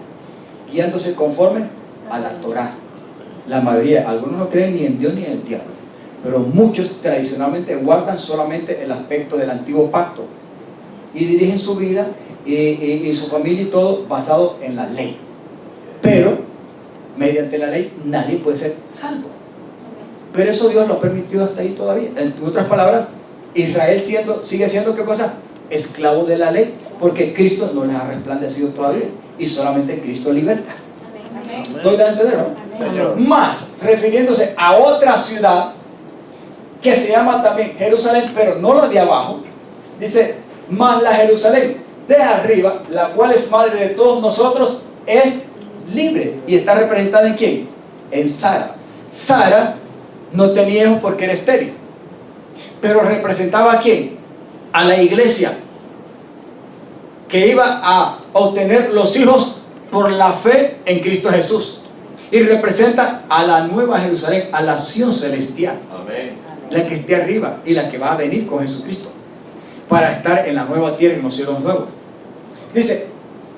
[SPEAKER 1] Guiándose conforme a la Torá. La mayoría, algunos no creen ni en Dios ni en el diablo, pero muchos tradicionalmente guardan solamente el aspecto del antiguo pacto y dirigen su vida y su familia y todo basado en la ley. Pero mediante la ley nadie puede ser salvo. Pero eso Dios lo permitió hasta ahí todavía. En otras palabras, Israel sigue siendo ¿qué cosa? Esclavo de la ley, porque Cristo no les ha resplandecido todavía y solamente Cristo liberta. ¿Estoy dando a entender, no? Más, refiriéndose a otra ciudad que se llama también Jerusalén, pero no la de abajo, dice, más la Jerusalén de arriba, la cual es madre de todos nosotros, es libre. ¿Y está representada en quién? En Sara. Sara no tenía hijos porque era estéril, pero representaba a quién? A la iglesia, que iba a obtener los hijos por la fe en Cristo Jesús, y representa a la nueva Jerusalén, a la Sion celestial.
[SPEAKER 3] Amén.
[SPEAKER 1] La que esté arriba y la que va a venir con Jesucristo para estar en la nueva tierra y en los cielos nuevos. Dice,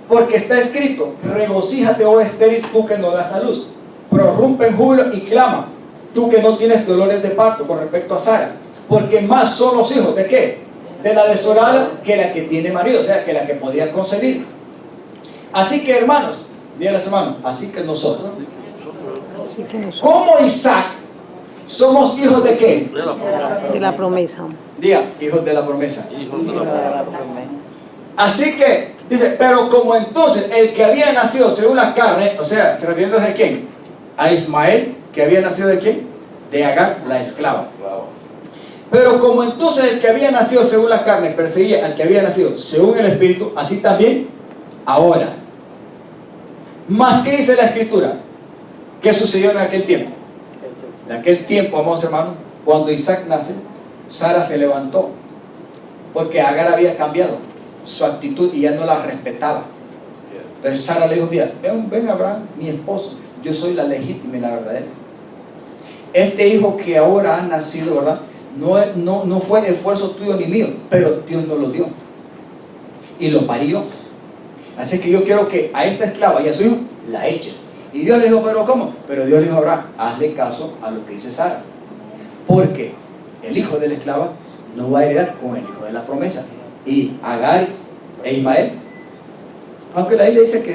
[SPEAKER 1] porque está escrito, regocíjate, oh estéril, tú que no das a luz, prorrumpe en júbilo y clama, tú que no tienes dolores de parto, con respecto a Sara, porque más son los hijos, ¿de qué? De la desolada que la que tiene marido, o sea, que la que podía concebir. Así que, hermanos, díganle a los hermanos, así que nosotros, como Isaac, somos hijos de qué?
[SPEAKER 2] De la promesa.
[SPEAKER 1] Diga, hijos de la promesa.
[SPEAKER 3] Hijos de la promesa.
[SPEAKER 1] Así que, dice, pero como entonces el que había nacido según la carne, o sea, ¿se refiriendo a quién? A Ismael, que había nacido de quién? De Agar, la esclava. Pero como entonces el que había nacido según la carne perseguía al que había nacido según el Espíritu, así también ahora. Más, ¿qué dice la Escritura? ¿Qué sucedió en aquel tiempo? En aquel tiempo, amados hermanos, cuando Isaac nace, Sara se levantó, porque Agar había cambiado su actitud y ya no la respetaba. Entonces Sara le dijo, mira, ven Abraham, mi esposo, yo soy la legítima y la verdadera. Este hijo que ahora ha nacido, ¿verdad? No fue esfuerzo tuyo ni mío, pero Dios nos lo dio y lo parió. Así que yo quiero que a esta esclava y a su hijo la eches. Y Dios le dijo, pero ¿cómo? Pero Dios le dijo a Abraham, hazle caso a lo que dice Sara, porque el hijo de la esclava no va a heredar con el hijo de la promesa. Y Agar e Ismael, aunque la Biblia dice que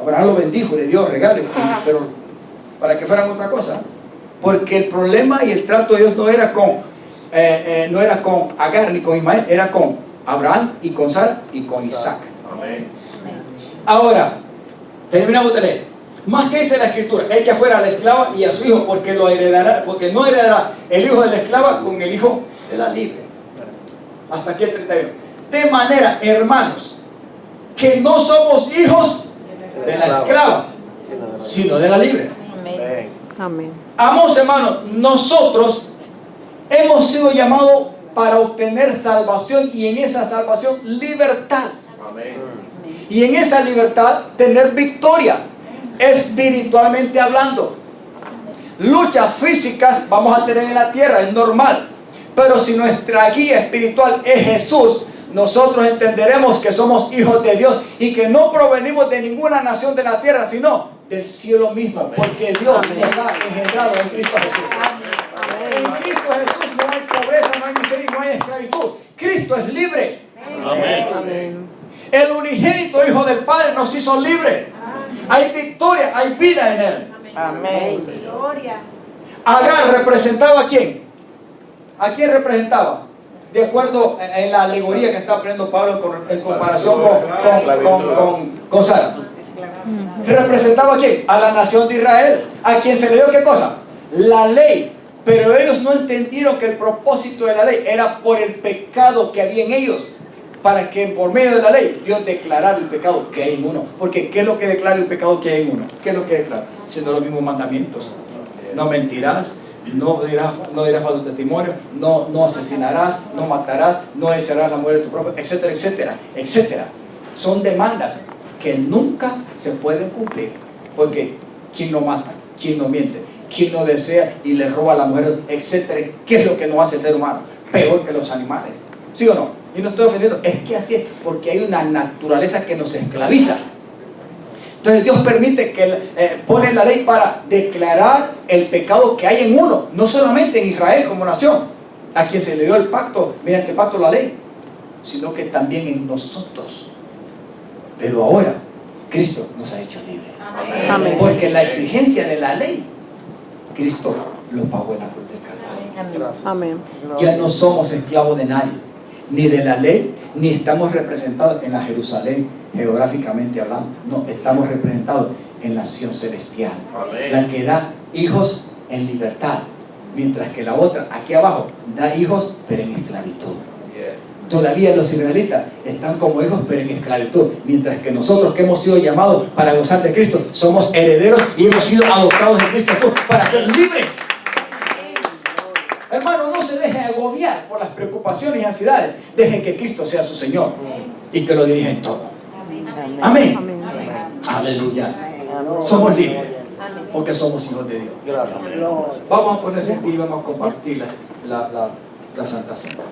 [SPEAKER 1] Abraham lo bendijo, le dio regalo, pero para que fueran otra cosa, porque el problema y el trato de Dios no era con Agar ni con Ismael, era con Abraham y con Sara y con Isaac.
[SPEAKER 3] Amén.
[SPEAKER 1] Ahora, terminamos de leer. Más que dice la Escritura, echa fuera a la esclava y a su hijo, porque no heredará el hijo de la esclava con el hijo de la libre. Hasta aquí el 31. De manera, hermanos, que no somos hijos de la esclava, sino de la libre.
[SPEAKER 2] Amén. Amén.
[SPEAKER 1] Amados hermanos, nosotros hemos sido llamados para obtener salvación, y en esa salvación libertad.
[SPEAKER 3] Amén.
[SPEAKER 1] Y en esa libertad tener victoria, espiritualmente hablando. Luchas físicas vamos a tener en la tierra, es normal. Pero si nuestra guía espiritual es Jesús, nosotros entenderemos que somos hijos de Dios y que no provenimos de ninguna nación de la tierra, sino del cielo mismo, porque Dios nos ha engendrado en Cristo Jesús. En Cristo Jesús no hay pobreza, no hay miseria, no hay esclavitud. Cristo es libre.
[SPEAKER 3] Amén.
[SPEAKER 2] Amén.
[SPEAKER 1] El unigénito Hijo del Padre nos hizo libres. Hay victoria, hay vida en Él.
[SPEAKER 2] Amén.
[SPEAKER 1] Agar representaba a quién? ¿A quién representaba? De acuerdo en la alegoría que está aprendiendo Pablo en comparación con Sara. ¿Representaba a quién? A la nación de Israel. ¿A quien se le dio qué cosa? La ley. Pero ellos no entendieron que el propósito de la ley era por el pecado que había en ellos, para que por medio de la ley Dios declarara el pecado que hay en uno. Porque ¿qué es lo que declara el pecado que hay en uno? ¿Qué es lo que declara? Siendo los mismos mandamientos. No mentirás, no dirás falso testimonio, no asesinarás, no matarás, no desearás la muerte de tu propio, etcétera, etcétera, etcétera. Son demandas que nunca se pueden cumplir. Porque ¿quién no mata? ¿Quién no miente? ¿Quién no desea y le roba a la mujer, etcétera? ¿Qué es lo que nos hace el ser humano? Peor que los animales. ¿Sí o no? Y no estoy ofendiendo, es que así es, porque hay una naturaleza que nos esclaviza. Entonces Dios permite que pone la ley para declarar el pecado que hay en uno, no solamente en Israel como nación, a quien se le dio el pacto, mediante el pacto la ley, sino que también en nosotros. Pero ahora Cristo nos ha hecho libres.
[SPEAKER 2] Amén.
[SPEAKER 1] Porque la exigencia de la ley, Cristo lo pagó en la cruz del Calvario.
[SPEAKER 2] Amén.
[SPEAKER 1] Ya no somos esclavos de nadie, ni de la ley, ni estamos representados en la Jerusalén geográficamente hablando. No, estamos representados en la nación celestial, la que da hijos en libertad, mientras que la otra, aquí abajo, da hijos pero en esclavitud. Todavía los israelitas están como hijos pero en esclavitud, mientras que nosotros que hemos sido llamados para gozar de Cristo somos herederos y hemos sido adoptados en Cristo Jesús para ser libres. Hermano, no se deje agobiar por las preocupaciones y ansiedades. Deje que Cristo sea su Señor y que lo dirija en todo. Amén.
[SPEAKER 2] Amén.
[SPEAKER 1] Aleluya. Somos libres porque somos hijos de Dios.
[SPEAKER 3] Gracias.
[SPEAKER 1] Vamos a ponerse en pie y vamos a compartir la Santa Cena.